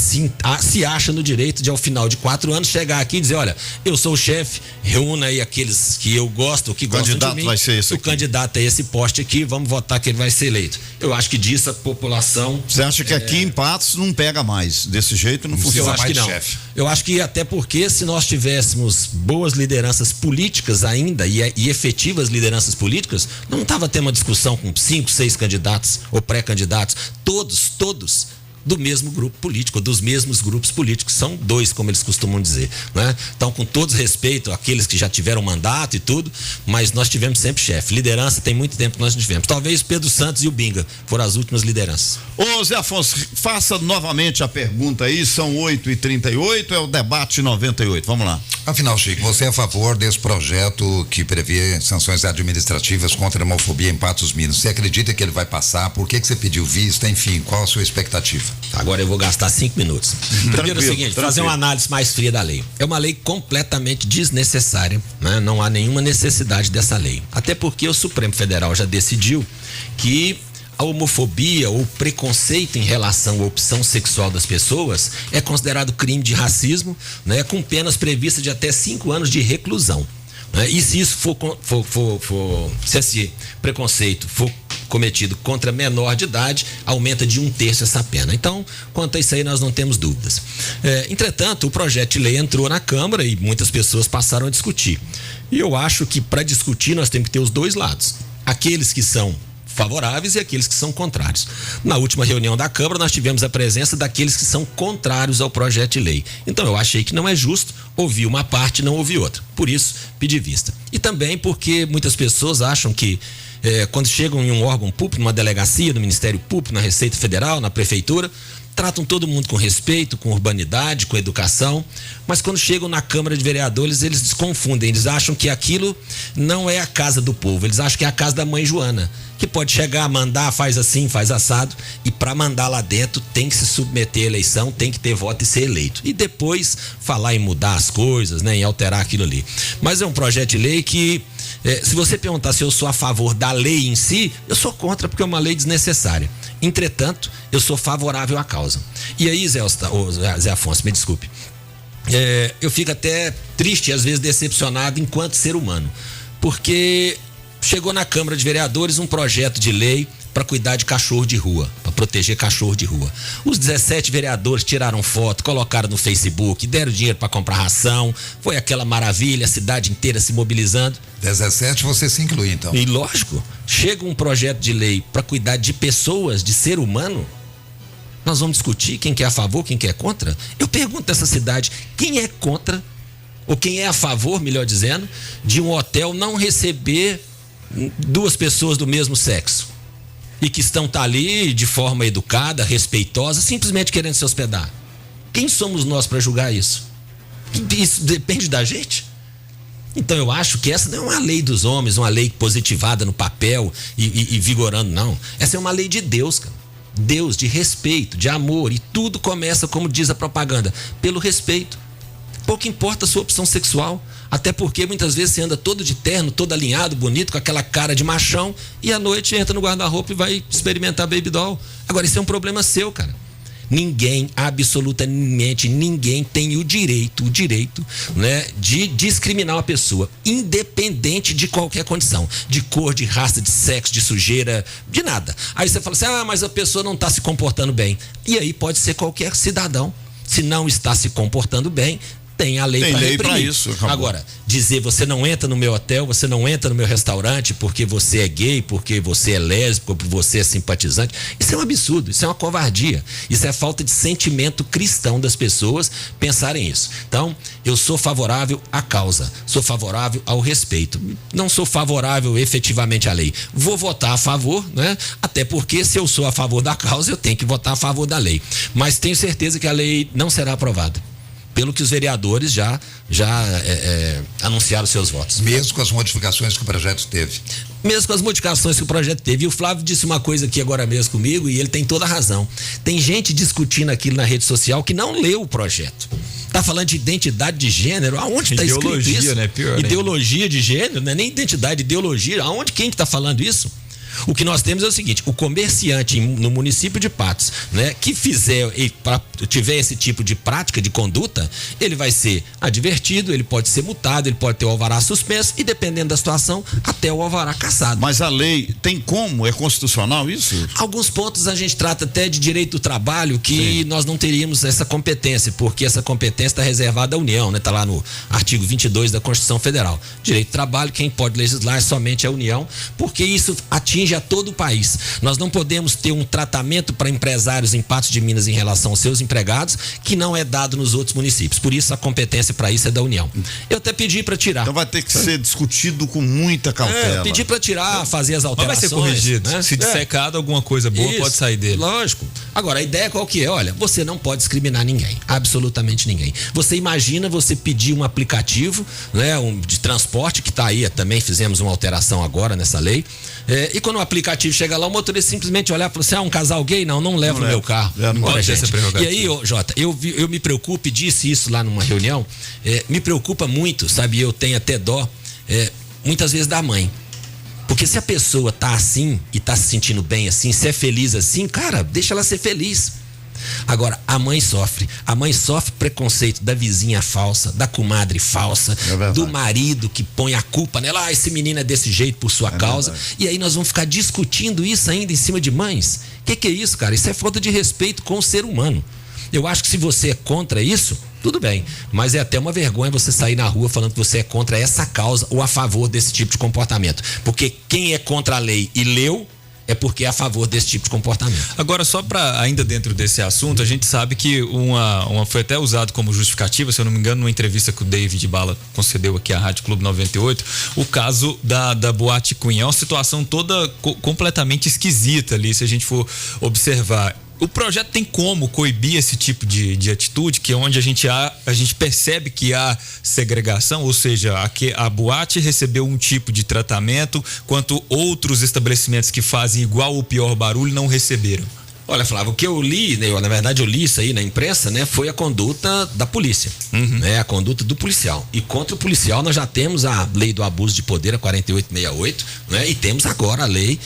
se acha no direito de, ao final de 4 anos, chegar aqui e dizer, olha, eu sou o chefe, reúna aí aqueles que eu gosto, que gostam de mim. Vai ser esse o aqui. Candidato é esse poste aqui, vamos votar que ele vai ser eleito. Eu acho que disso a população... Você acha que aqui em Patos não pega mais? Desse jeito não funciona. Eu acho que não. Chefe. Eu acho que até porque se nós tivéssemos boas lideranças políticas ainda e efetivas lideranças políticas, não estava tendo uma discussão com 5, 6 candidatos ou pré-candidatos, todos do mesmo grupo político, dos mesmos grupos políticos, são 2, como eles costumam dizer, né? Então, com todo respeito àqueles que já tiveram mandato e tudo, mas nós tivemos sempre chefe. Liderança tem muito tempo que nós não tivemos. Talvez Pedro Santos e o Binga foram as últimas lideranças. Ô Zé Afonso, faça novamente a pergunta aí, são 8h38, é o debate 98, vamos lá. Afinal, Chico, você é a favor desse projeto que prevê sanções administrativas contra a homofobia em Patos, Minas? Você acredita que ele vai passar? Por que você pediu vista? Enfim, qual a sua expectativa? Agora eu vou gastar 5 minutos. Primeiro é o seguinte, fazer uma análise mais fria da lei. É uma lei completamente desnecessária, né? Não há nenhuma necessidade dessa lei. Até porque o Supremo Federal já decidiu que a homofobia ou preconceito em relação à opção sexual das pessoas é considerado crime de racismo, né, com penas previstas de até 5 anos de reclusão. Né? E se isso se esse preconceito for cometido contra menor de idade, aumenta de 1/3 essa pena. Então, quanto a isso aí, nós não temos dúvidas. Entretanto, o projeto de lei entrou na Câmara e muitas pessoas passaram a discutir. E eu acho que para discutir nós temos que ter os dois lados. Aqueles que são favoráveis e aqueles que são contrários. Na última reunião da Câmara, nós tivemos a presença daqueles que são contrários ao projeto de lei. Então, eu achei que não é justo ouvir uma parte e não ouvir outra. Por isso, pedi vista. E também porque muitas pessoas acham que quando chegam em um órgão público, numa delegacia, no Ministério Público, na Receita Federal, na Prefeitura, tratam todo mundo com respeito, com urbanidade, com educação, mas quando chegam na Câmara de Vereadores, eles desconfundem, eles acham que aquilo não é a casa do povo, eles acham que é a casa da mãe Joana, que pode chegar, mandar, faz assim, faz assado, e para mandar lá dentro tem que se submeter à eleição, tem que ter voto e ser eleito. E depois falar em mudar as coisas, né, em alterar aquilo ali. Mas é um projeto de lei que, se você perguntar se eu sou a favor da lei em si, eu sou contra, porque é uma lei desnecessária. Entretanto, eu sou favorável à causa. E aí, Zé Afonso, me desculpe, eu fico até triste e às vezes decepcionado enquanto ser humano, porque chegou na Câmara de Vereadores um projeto de lei para cuidar de cachorro de rua, para proteger cachorro de rua. Os 17 vereadores tiraram foto, colocaram no Facebook, deram dinheiro para comprar ração, foi aquela maravilha, a cidade inteira se mobilizando. 17 você se inclui, então. E lógico, chega um projeto de lei para cuidar de pessoas, de ser humano, nós vamos discutir quem que é a favor, quem que é contra. Eu pergunto nessa cidade, quem é contra, ou quem é a favor, melhor dizendo, de um hotel não receber 2 pessoas do mesmo sexo e que estão ali de forma educada, respeitosa, simplesmente querendo se hospedar? Quem somos nós para julgar isso? Isso depende da gente. Então eu acho que essa não é uma lei dos homens, uma lei positivada no papel e vigorando, não. Essa é uma lei de Deus, cara. Deus, de respeito, de amor, e tudo começa, como diz a propaganda, pelo respeito. Pouco importa a sua opção sexual, até porque muitas vezes você anda todo de terno, todo alinhado, bonito, com aquela cara de machão, e à noite entra no guarda-roupa e vai experimentar baby doll. Agora, isso é um problema seu, cara. Ninguém, absolutamente ninguém tem o direito, né, de discriminar uma pessoa, independente de qualquer condição, de cor, de raça, de sexo, de sujeira, de nada. Aí você fala assim, mas a pessoa não está se comportando bem. E aí pode ser qualquer cidadão. Se não está se comportando bem, tem a lei para reprimir. Isso, acabou. Agora, dizer você não entra no meu hotel, você não entra no meu restaurante porque você é gay, porque você é lésbico, porque você é simpatizante, isso é um absurdo, isso é uma covardia, isso é falta de sentimento cristão das pessoas pensarem isso. Então, eu sou favorável à causa, sou favorável ao respeito, não sou favorável efetivamente à lei. Vou votar a favor, né? Até porque se eu sou a favor da causa, eu tenho que votar a favor da lei. Mas tenho certeza que a lei não será aprovada, pelo que os vereadores já anunciaram seus votos. Mesmo com as modificações que o projeto teve? Mesmo com as modificações que o projeto teve. E o Flávio disse uma coisa aqui agora mesmo comigo, e ele tem toda a razão. Tem gente discutindo aquilo na rede social que não leu o projeto. Tá falando de identidade de gênero, aonde está escrito isso? Né? Pior, ideologia de gênero, não é nem identidade, ideologia. Aonde, quem que tá falando isso? O que nós temos é o seguinte: o comerciante no município de Patos, né, que tiver esse tipo de prática, de conduta, ele vai ser advertido, ele pode ser multado, ele pode ter o alvará suspenso e, dependendo da situação, até o alvará cassado. Mas a lei tem como? É constitucional isso? Alguns pontos a gente trata até de direito do trabalho, que nós não teríamos essa competência, porque essa competência está reservada à União, né? Tá lá no artigo 22 da Constituição Federal. Direito do trabalho, quem pode legislar é somente a União, porque isso atinge atinge a todo o país. Nós não podemos ter um tratamento para empresários em Patos de Minas em relação aos seus empregados que não é dado nos outros municípios. Por isso a competência para isso é da União. Eu até pedi para tirar. Então vai ter que ser discutido com muita cautela. Pedi para tirar, fazer as alterações. Mas vai ser corrigido. Né? Se dissecado alguma coisa boa, pode sair dele. Lógico. Agora, a ideia qual que é? Olha, você não pode discriminar ninguém. Absolutamente ninguém. Você imagina você pedir um aplicativo, né, de transporte, que está aí, também fizemos uma alteração agora nessa lei. E quando o aplicativo chega lá, o motorista simplesmente olhar e falar assim: um casal gay? Não levo no meu carro. Não pode ter essa prerrogativa. E aí, Jota, eu me preocupo, e disse isso lá numa reunião, me preocupa muito, sabe? Eu tenho até dó, muitas vezes da mãe. Porque se a pessoa tá assim e tá se sentindo bem assim, se é feliz assim, cara, deixa ela ser feliz. Agora, a mãe sofre preconceito da vizinha falsa, da comadre falsa, do marido que põe a culpa nela. Esse menino é desse jeito por sua causa. Verdade. E aí nós vamos ficar discutindo isso ainda em cima de mães. Que é isso, cara? Isso é falta de respeito com o ser humano. Eu acho que se você é contra isso, tudo bem, mas é até uma vergonha você sair na rua falando que você é contra essa causa ou a favor desse tipo de comportamento. Porque quem é contra a lei e leu, é porque é a favor desse tipo de comportamento. Agora, só para ainda dentro desse assunto, a gente sabe que foi até usado como justificativa, se eu não me engano, numa entrevista que o David Bala concedeu aqui à Rádio Clube 98, o caso da Boate Queen. É uma situação toda completamente esquisita ali, se a gente for observar. O projeto tem como coibir esse tipo de atitude, que é onde a gente percebe que há segregação, ou seja, a boate recebeu um tipo de tratamento, enquanto outros estabelecimentos que fazem igual ou pior barulho não receberam. Olha, Flávio, o que eu li, né, na verdade eu li isso aí na imprensa, né, foi a conduta da polícia, né, a conduta do policial. E contra o policial nós já temos a lei do abuso de poder, a 4868, né, e temos agora a lei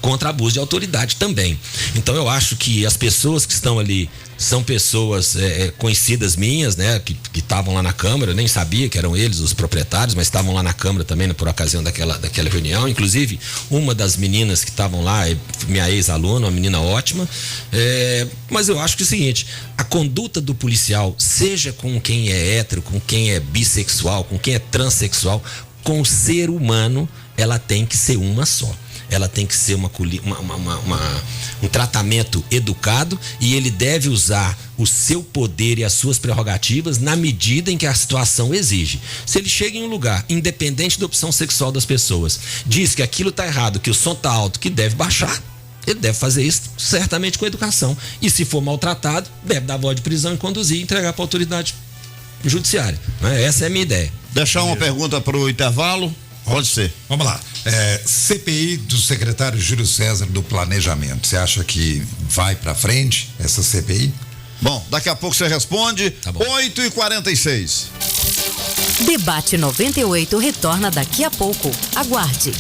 contra abuso de autoridade também. Então eu acho que as pessoas que estão ali são pessoas conhecidas minhas, né, que estavam lá na Câmara, eu nem sabia que eram eles os proprietários, mas estavam lá na Câmara também, né, por ocasião daquela reunião. Inclusive, uma das meninas que estavam lá, minha ex-aluna, uma menina ótima. Mas eu acho que é o seguinte: a conduta do policial, seja com quem é hétero, com quem é bissexual, com quem é transexual, com o ser humano, ela tem que ser uma só. Ela tem que ser um tratamento educado, e ele deve usar o seu poder e as suas prerrogativas na medida em que a situação exige. Se ele chega em um lugar, independente da opção sexual das pessoas, diz que aquilo está errado, que o som está alto, que deve baixar, ele deve fazer isso certamente com educação. E se for maltratado, deve dar voz de prisão e conduzir e entregar para a autoridade judiciária. Essa é a minha ideia. Deixar uma pergunta para o intervalo. Pode ser. Vamos lá. CPI do secretário Júlio César do Planejamento. Você acha que vai para frente essa CPI? Bom, daqui a pouco você responde. Tá bom. 8h46. Debate 98 retorna daqui a pouco. Aguarde.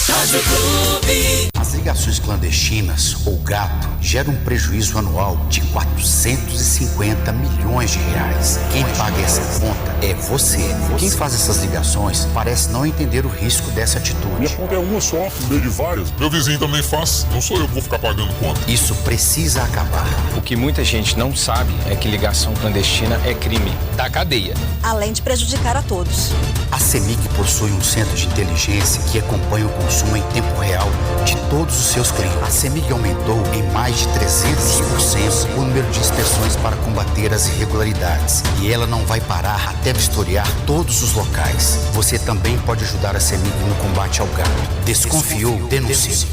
Rádio Clube. As ligações clandestinas, ou gato, geram um prejuízo anual de 450 milhões de reais. Quem paga essa conta é você. Quem faz essas ligações parece não entender o risco dessa atitude. Minha conta é uma só, em vez de várias. Meu vizinho também faz, não sou eu que vou ficar pagando conta. Isso precisa acabar. O que muita gente não sabe é que ligação clandestina é crime da cadeia, além de prejudicar a todos. A CEMIG possui um centro de inteligência que acompanha o consumo em tempo real de todos os seus clientes. A CEMIG aumentou em mais de 300% o número de inspeções para combater as irregularidades. E ela não vai parar até vistoriar todos os locais. Você também pode ajudar a CEMIG no combate ao gato. Desconfiou? Denuncie.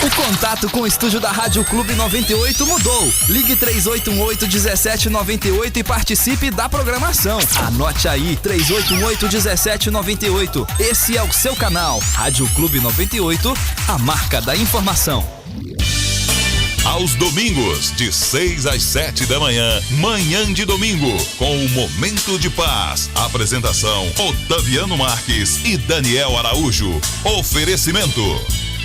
O contato com o estúdio da Rádio Clube 98 mudou. Ligue 3818-1798 e participe da programação. Anote aí, 3818-1798. Esse é o seu canal. Rádio Clube 98, a marca da informação. Aos domingos, de 6 às 7 da manhã, Manhã de Domingo, com o Momento de Paz. Apresentação: Otaviano Marques e Daniel Araújo. Oferecimento: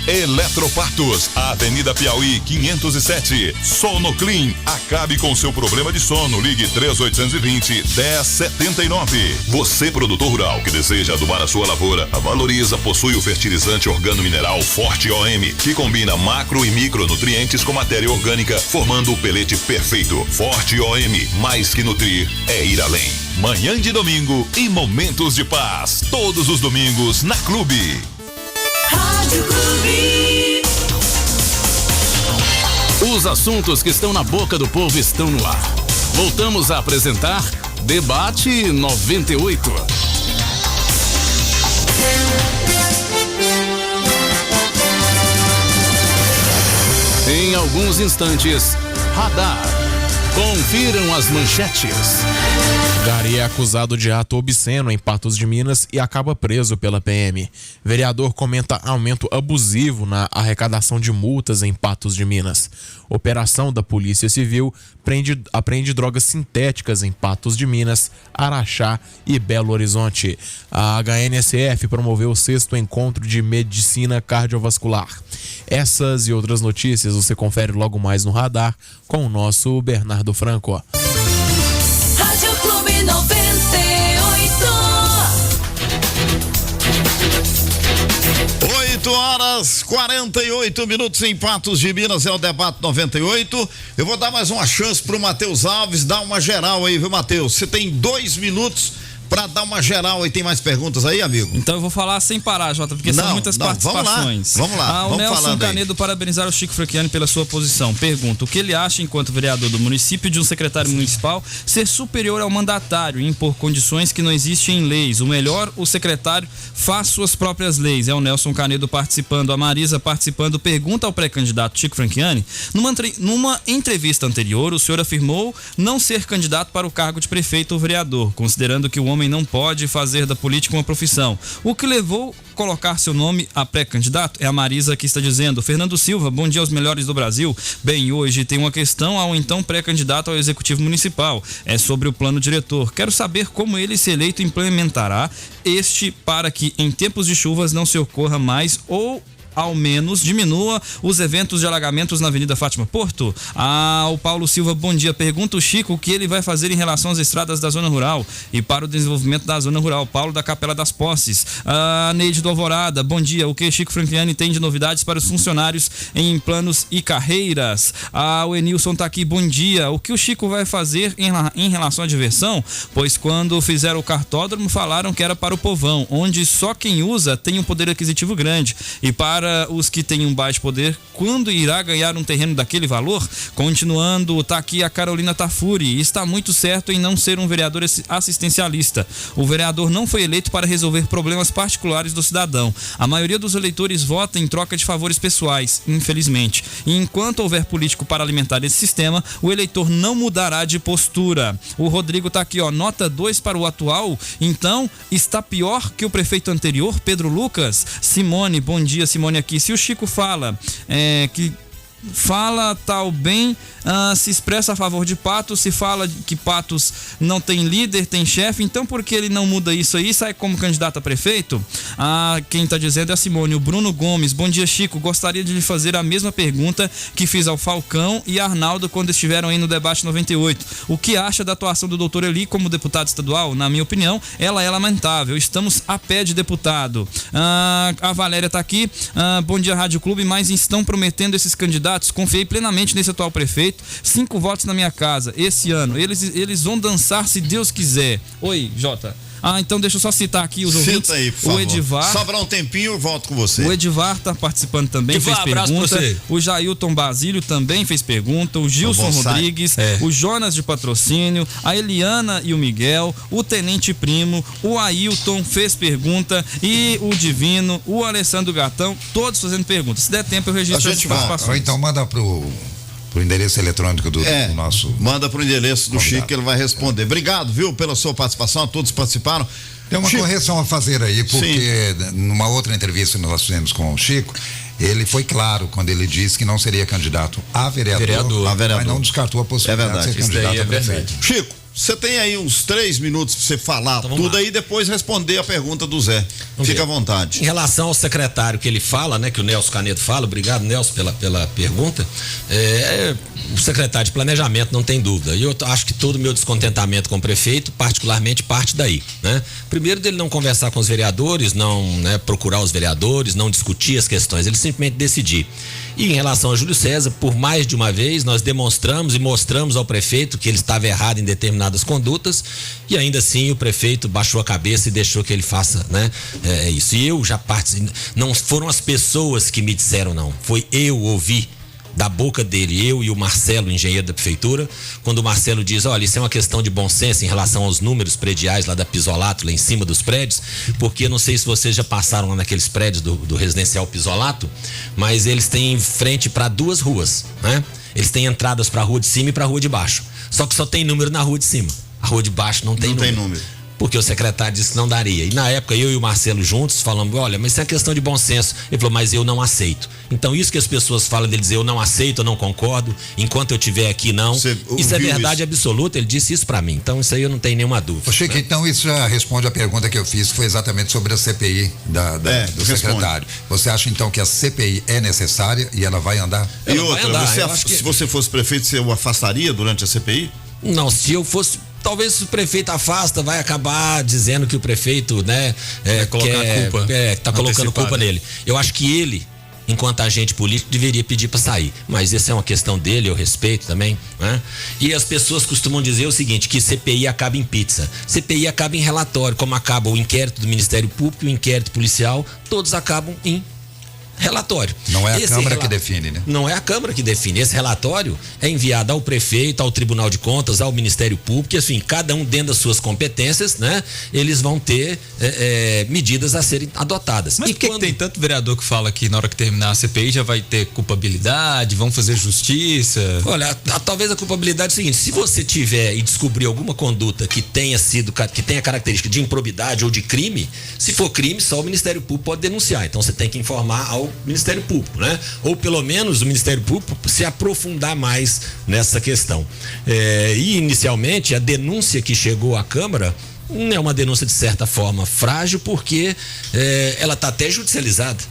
Eletropatos, Avenida Piauí 507. Sonoclean, acabe com seu problema de sono. Ligue 3820-1079. Você, produtor rural que deseja adubar a sua lavoura, a Valoriza possui o fertilizante organo-mineral Forte OM, que combina macro e micronutrientes com matéria orgânica, formando o pelete perfeito. Forte OM, mais que nutrir, é ir além. Manhã de Domingo e Momentos de Paz, todos os domingos na Clube. Rádio Clube. Os assuntos que estão na boca do povo estão no ar. Voltamos a apresentar Debate 98. Em alguns instantes, Radar. Confiram as manchetes. Gari é acusado de ato obsceno em Patos de Minas e acaba preso pela PM. Vereador comenta aumento abusivo na arrecadação de multas em Patos de Minas. Operação da Polícia Civil apreende drogas sintéticas em Patos de Minas, Araxá e Belo Horizonte. A HNSF promoveu o 6º encontro de medicina cardiovascular. Essas e outras notícias você confere logo mais no Radar com o nosso Bernardo Franco. Rádio Clube 98. 8h48 em Patos de Minas, é o Debate 98. Eu vou dar mais uma chance pro Matheus Alves dar uma geral aí, viu, Matheus? Você tem 2 minutos pra dar uma geral aí. Tem mais perguntas aí, amigo? Então eu vou falar sem parar, Jota, porque são muitas participações. Vamos lá. O Nelson Canedo parabenizar o Chico Franchiani pela sua posição. Pergunta, o que ele acha, enquanto vereador do município, de um secretário municipal ser superior ao mandatário e impor condições que não existem em leis? O melhor, o secretário faz suas próprias leis. É o Nelson Canedo participando, a Marisa participando. Pergunta ao pré-candidato Chico Franchiani. Numa entrevista anterior, o senhor afirmou não ser candidato para o cargo de prefeito ou vereador, considerando que o homem não pode fazer da política uma profissão. O que levou a colocar seu nome a pré-candidato? É a Marisa que está dizendo. Fernando Silva, bom dia aos melhores do Brasil. Bem, hoje tem uma questão ao então pré-candidato ao Executivo Municipal. É sobre o plano diretor. Quero saber como ele, se eleito, implementará este para que em tempos de chuvas não se ocorra mais ou ao menos diminua os eventos de alagamentos na Avenida Fátima Porto. O Paulo Silva, bom dia. Pergunta o Chico o que ele vai fazer em relação às estradas da zona rural e para o desenvolvimento da zona rural. Paulo da Capela das Posses. Neide do Alvorada, bom dia. O que Chico Franchiani tem de novidades para os funcionários em planos e carreiras? O Enilson tá aqui, bom dia. O que o Chico vai fazer em relação à diversão? Pois quando fizeram o cartódromo falaram que era para o povão, onde só quem usa tem um poder aquisitivo grande. E para os que têm um baixo poder, quando irá ganhar um terreno daquele valor? Continuando, tá aqui a Carolina Tafuri. Está muito certo em não ser um vereador assistencialista. O vereador não foi eleito para resolver problemas particulares do cidadão. A maioria dos eleitores vota em troca de favores pessoais, infelizmente. E enquanto houver político para alimentar esse sistema, o eleitor não mudará de postura. O Rodrigo tá aqui, nota 2 para o atual. Então, está pior que o prefeito anterior, Pedro Lucas? Simone, bom dia, Simone aqui. Se o Chico fala que fala tal bem, se expressa a favor de Patos, se fala que Patos não tem líder, tem chefe, então por que ele não muda isso aí e sai como candidato a prefeito? Quem está dizendo é a Simone. O Bruno Gomes, bom dia, Chico, gostaria de lhe fazer a mesma pergunta que fiz ao Falcão e Arnaldo quando estiveram aí no Debate 98. O que acha da atuação do doutor Eli como deputado estadual? Na minha opinião, ela é lamentável, estamos a pé de deputado. A Valéria está aqui, bom dia, Rádio Clube, mas estão prometendo esses candidatos. Confiei plenamente nesse atual prefeito. 5 votos na minha casa esse ano. Eles vão dançar se Deus quiser. Oi, Jota. Então deixa eu só citar aqui os ouvintes. Aí, por favor. O Edivar. Sobrar um tempinho, eu volto com você. O Edivar tá participando também, fez pergunta. O Jailton Basílio também fez pergunta. O Gilson Rodrigues, o Jonas de Patrocínio, a Eliana e o Miguel, o Tenente Primo, o Ailton fez pergunta e o Divino, o Alessandro Gatão, todos fazendo perguntas. Se der tempo eu registro as participações. Ou então manda pro endereço eletrônico do nosso... Manda pro endereço do Chico que ele vai responder. Obrigado, viu, pela sua participação, a todos que participaram. Tem uma correção a fazer aí, porque numa outra entrevista que nós fizemos com o Chico, ele foi claro quando ele disse que não seria candidato a vereador. Mas não descartou a possibilidade de ser candidato a prefeito. Chico, você tem aí uns 3 minutos para você falar tudo aí e depois responder a pergunta do Zé. Fica à vontade. Em relação ao secretário que ele fala, que o Nelson Canedo fala, obrigado, Nelson, pela pergunta. O secretário de planejamento, não tem dúvida. E eu acho que todo o meu descontentamento com o prefeito, particularmente, parte daí, Primeiro, dele não conversar com os vereadores, não procurar os vereadores, não discutir as questões, ele simplesmente decidir. E em relação a Júlio César, por mais de uma vez, nós demonstramos e mostramos ao prefeito que ele estava errado em determinadas condutas, e ainda assim o prefeito baixou a cabeça e deixou que ele faça, né? Isso. E eu já participei, não foram as pessoas que me disseram não, foi eu ouvi da boca dele, eu e o Marcelo, engenheiro da prefeitura, quando o Marcelo diz, olha, isso é uma questão de bom senso em relação aos números prediais lá da Pisolato, lá em cima dos prédios, porque não sei se vocês já passaram lá naqueles prédios do residencial Pisolato, mas eles têm frente para 2 ruas, né? Eles têm entradas para a rua de cima e para a rua de baixo, só que só tem número na rua de cima, a rua de baixo não tem número. Porque o secretário disse que não daria. E na época eu e o Marcelo juntos falamos, olha, mas isso é questão de bom senso. Ele falou, mas eu não aceito. Então isso que as pessoas falam dele dizer, eu não aceito, eu não concordo, enquanto eu estiver aqui não. Isso é verdade absoluta, ele disse isso pra mim. Então isso aí eu não tenho nenhuma dúvida. Chico, né? Então isso já responde a pergunta que eu fiz, que foi exatamente sobre a CPI do secretário. Você acha então que a CPI é necessária e ela vai andar? E outra, se você fosse prefeito, você o afastaria durante a CPI? Não, se eu fosse... Talvez o prefeito afasta, vai acabar dizendo que o prefeito, né, tá colocando culpa nele. Eu acho que ele, enquanto agente político, deveria pedir para sair. Mas essa é uma questão dele, eu respeito também, né? E as pessoas costumam dizer o seguinte, que CPI acaba em pizza. CPI acaba em relatório, como acaba o inquérito do Ministério Público, o inquérito policial, todos acabam em relatório. Não é a Câmara que define, né? Não é a Câmara que define. Esse relatório é enviado ao prefeito, ao Tribunal de Contas, ao Ministério Público, e assim, cada um dentro das suas competências, né? Eles vão ter medidas a serem adotadas. Mas por que tem tanto vereador que fala que na hora que terminar a CPI já vai ter culpabilidade, vão fazer justiça? Olha, talvez a culpabilidade é o seguinte, se você tiver e descobrir alguma conduta que tenha característica de improbidade ou de crime, se for crime, só o Ministério Público pode denunciar. Então você tem que informar ao Ministério Público, né? Ou pelo menos o Ministério Público se aprofundar mais nessa questão. E inicialmente a denúncia que chegou à Câmara é uma denúncia de certa forma frágil, porque ela está até judicializada,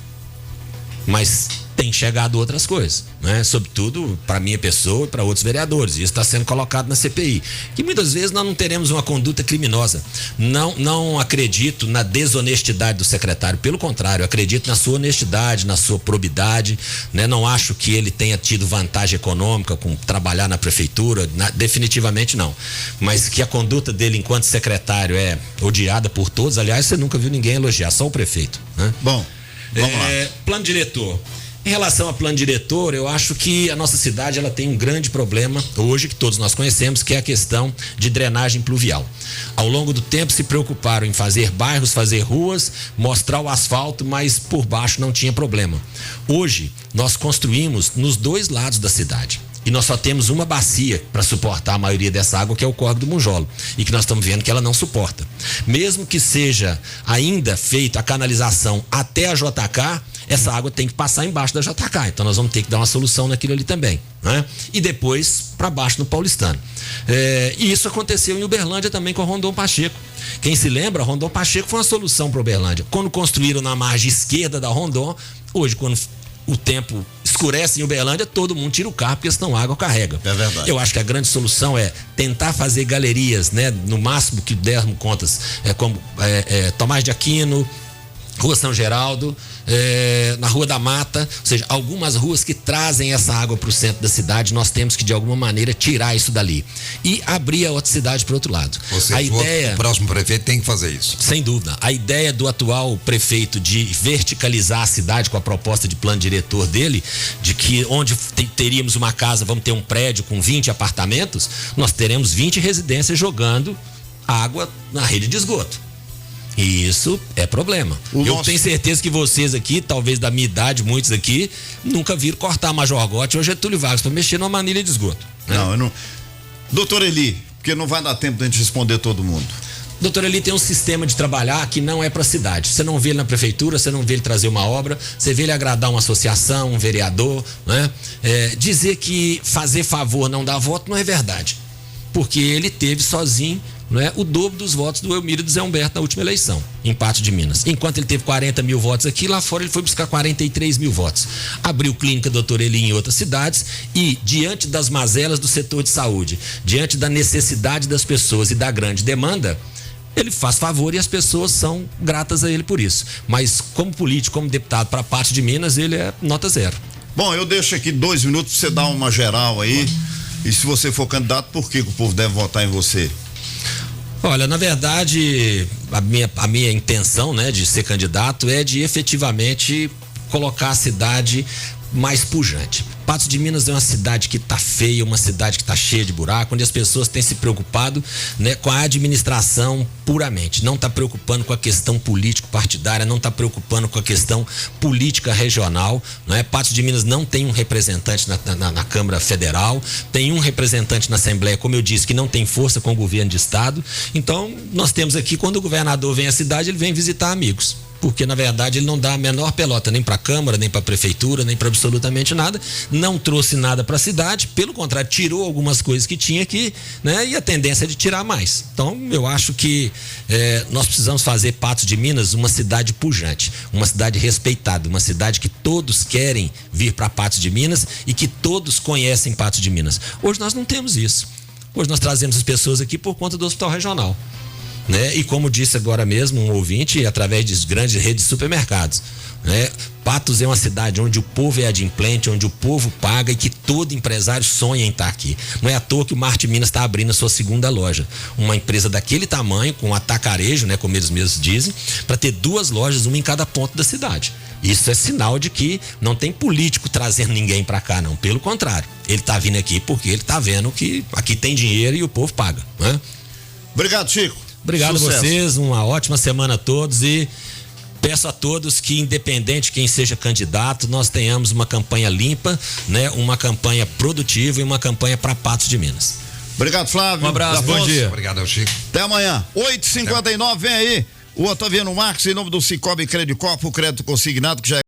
mas tem chegado outras coisas, né? Sobretudo para minha pessoa e para outros vereadores. Isso está sendo colocado na CPI. Que muitas vezes nós não teremos uma conduta criminosa. Não acredito na desonestidade do secretário. Pelo contrário, acredito na sua honestidade, na sua probidade, né? Não acho que ele tenha tido vantagem econômica com trabalhar na prefeitura. Definitivamente não. Mas que a conduta dele enquanto secretário é odiada por todos. Aliás, você nunca viu ninguém elogiar, só o prefeito, né? Bom, vamos lá. Plano diretor. Em relação ao plano diretor, eu acho que a nossa cidade ela tem um grande problema hoje, que todos nós conhecemos, que é a questão de drenagem pluvial. Ao longo do tempo se preocuparam em fazer bairros, fazer ruas, mostrar o asfalto, mas por baixo não tinha problema. Hoje, nós construímos nos 2 lados da cidade. E nós só temos uma bacia para suportar a maioria dessa água, que é o córrego do Monjolo. E que nós estamos vendo que ela não suporta. Mesmo que seja ainda feita a canalização até a JK, essa água tem que passar embaixo da JK. Então nós vamos ter que dar uma solução naquilo ali também, né? E depois para baixo no Paulistano. E isso aconteceu em Uberlândia também com a Rondon Pacheco. Quem se lembra, a Rondon Pacheco foi uma solução para Uberlândia. Quando construíram na margem esquerda da Rondon, hoje quando o tempo escurece em Uberlândia, todo mundo tira o carro, porque senão a água carrega. É verdade. Eu acho que a grande solução é tentar fazer galerias, né? No máximo que dermos contas, como Tomás de Aquino, Rua São Geraldo, na Rua da Mata, ou seja, algumas ruas que trazem essa água para o centro da cidade. Nós temos que de alguma maneira tirar isso dali e abrir a outra cidade para o outro lado. O próximo prefeito tem que fazer isso. Sem dúvida. A ideia do atual prefeito de verticalizar a cidade com a proposta de plano diretor dele, de que onde teríamos uma casa, vamos ter um prédio com 20 apartamentos, nós teremos 20 residências jogando água na rede de esgoto. E isso é problema. Eu tenho certeza que vocês aqui, talvez da minha idade, muitos aqui, nunca viram cortar Major Gotti ou Getúlio Vargas para mexer numa manilha de esgoto, né? Não, eu não. Doutor Eli, porque não vai dar tempo de a gente responder todo mundo. Doutor Eli tem um sistema de trabalhar que não é para a cidade. Você não vê ele na prefeitura, você não vê ele trazer uma obra, você vê ele agradar uma associação, um vereador, né? Dizer que fazer favor não dá voto não é verdade. Porque ele teve sozinho, né, o dobro dos votos do Elmiro e do Zé Humberto na última eleição, em Patos de Minas. Enquanto ele teve 40 mil votos aqui, lá fora ele foi buscar 43 mil votos. Abriu clínica Doutor Eli em outras cidades e, diante das mazelas do setor de saúde, diante da necessidade das pessoas e da grande demanda, ele faz favor e as pessoas são gratas a ele por isso. Mas como político, como deputado para Patos de Minas, ele é nota 0. Bom, eu deixo aqui 2 minutos pra você dar uma geral aí. E se você for candidato, por que o povo deve votar em você? Olha, na verdade, a minha intenção, né, de ser candidato é de efetivamente colocar a cidade mais pujante. Patos de Minas é uma cidade que tá feia, uma cidade que tá cheia de buraco, onde as pessoas têm se preocupado, né, com a administração puramente, não tá preocupando com a questão político-partidária, não tá preocupando com a questão política regional, né? Patos de Minas não tem um representante na Câmara Federal, tem um representante na Assembleia, como eu disse, que não tem força com o governo de estado. Então, nós temos aqui, quando o governador vem à cidade, ele vem visitar amigos. Porque, na verdade, ele não dá a menor pelota nem para a Câmara, nem para a Prefeitura, nem para absolutamente nada. Não trouxe nada para a cidade, pelo contrário, tirou algumas coisas que tinha aqui, né? E a tendência é de tirar mais. Então, eu acho que nós precisamos fazer Patos de Minas uma cidade pujante, uma cidade respeitada, uma cidade que todos querem vir para Patos de Minas e que todos conhecem Patos de Minas. Hoje nós não temos isso. Hoje nós trazemos as pessoas aqui por conta do hospital regional. Né? E como disse agora mesmo um ouvinte, através de grandes redes de supermercados, né? Patos é uma cidade onde o povo é adimplente, onde o povo paga e que todo empresário sonha em estar aqui. Não é à toa que o Marte Minas está abrindo a sua segunda loja, uma empresa daquele tamanho, com atacarejo, né, como eles mesmos dizem, para ter 2 lojas, uma em cada ponto da cidade. Isso é sinal de que não tem político trazendo ninguém para cá, não. Pelo contrário, ele está vindo aqui porque ele está vendo que aqui tem dinheiro e o povo paga, né? Obrigado, Chico. Obrigado Sucesso. a vocês, uma ótima semana a todos e peço a todos que, independente de quem seja candidato, nós tenhamos uma campanha limpa, né? Uma campanha produtiva e uma campanha para Patos de Minas. Obrigado, Flávio. Um abraço, Afonso. bom dia. Obrigado, Chico. Até amanhã, 8h59, vem aí o Otaviano Marques, em nome do Cicobi Credicorp, o crédito consignado que já é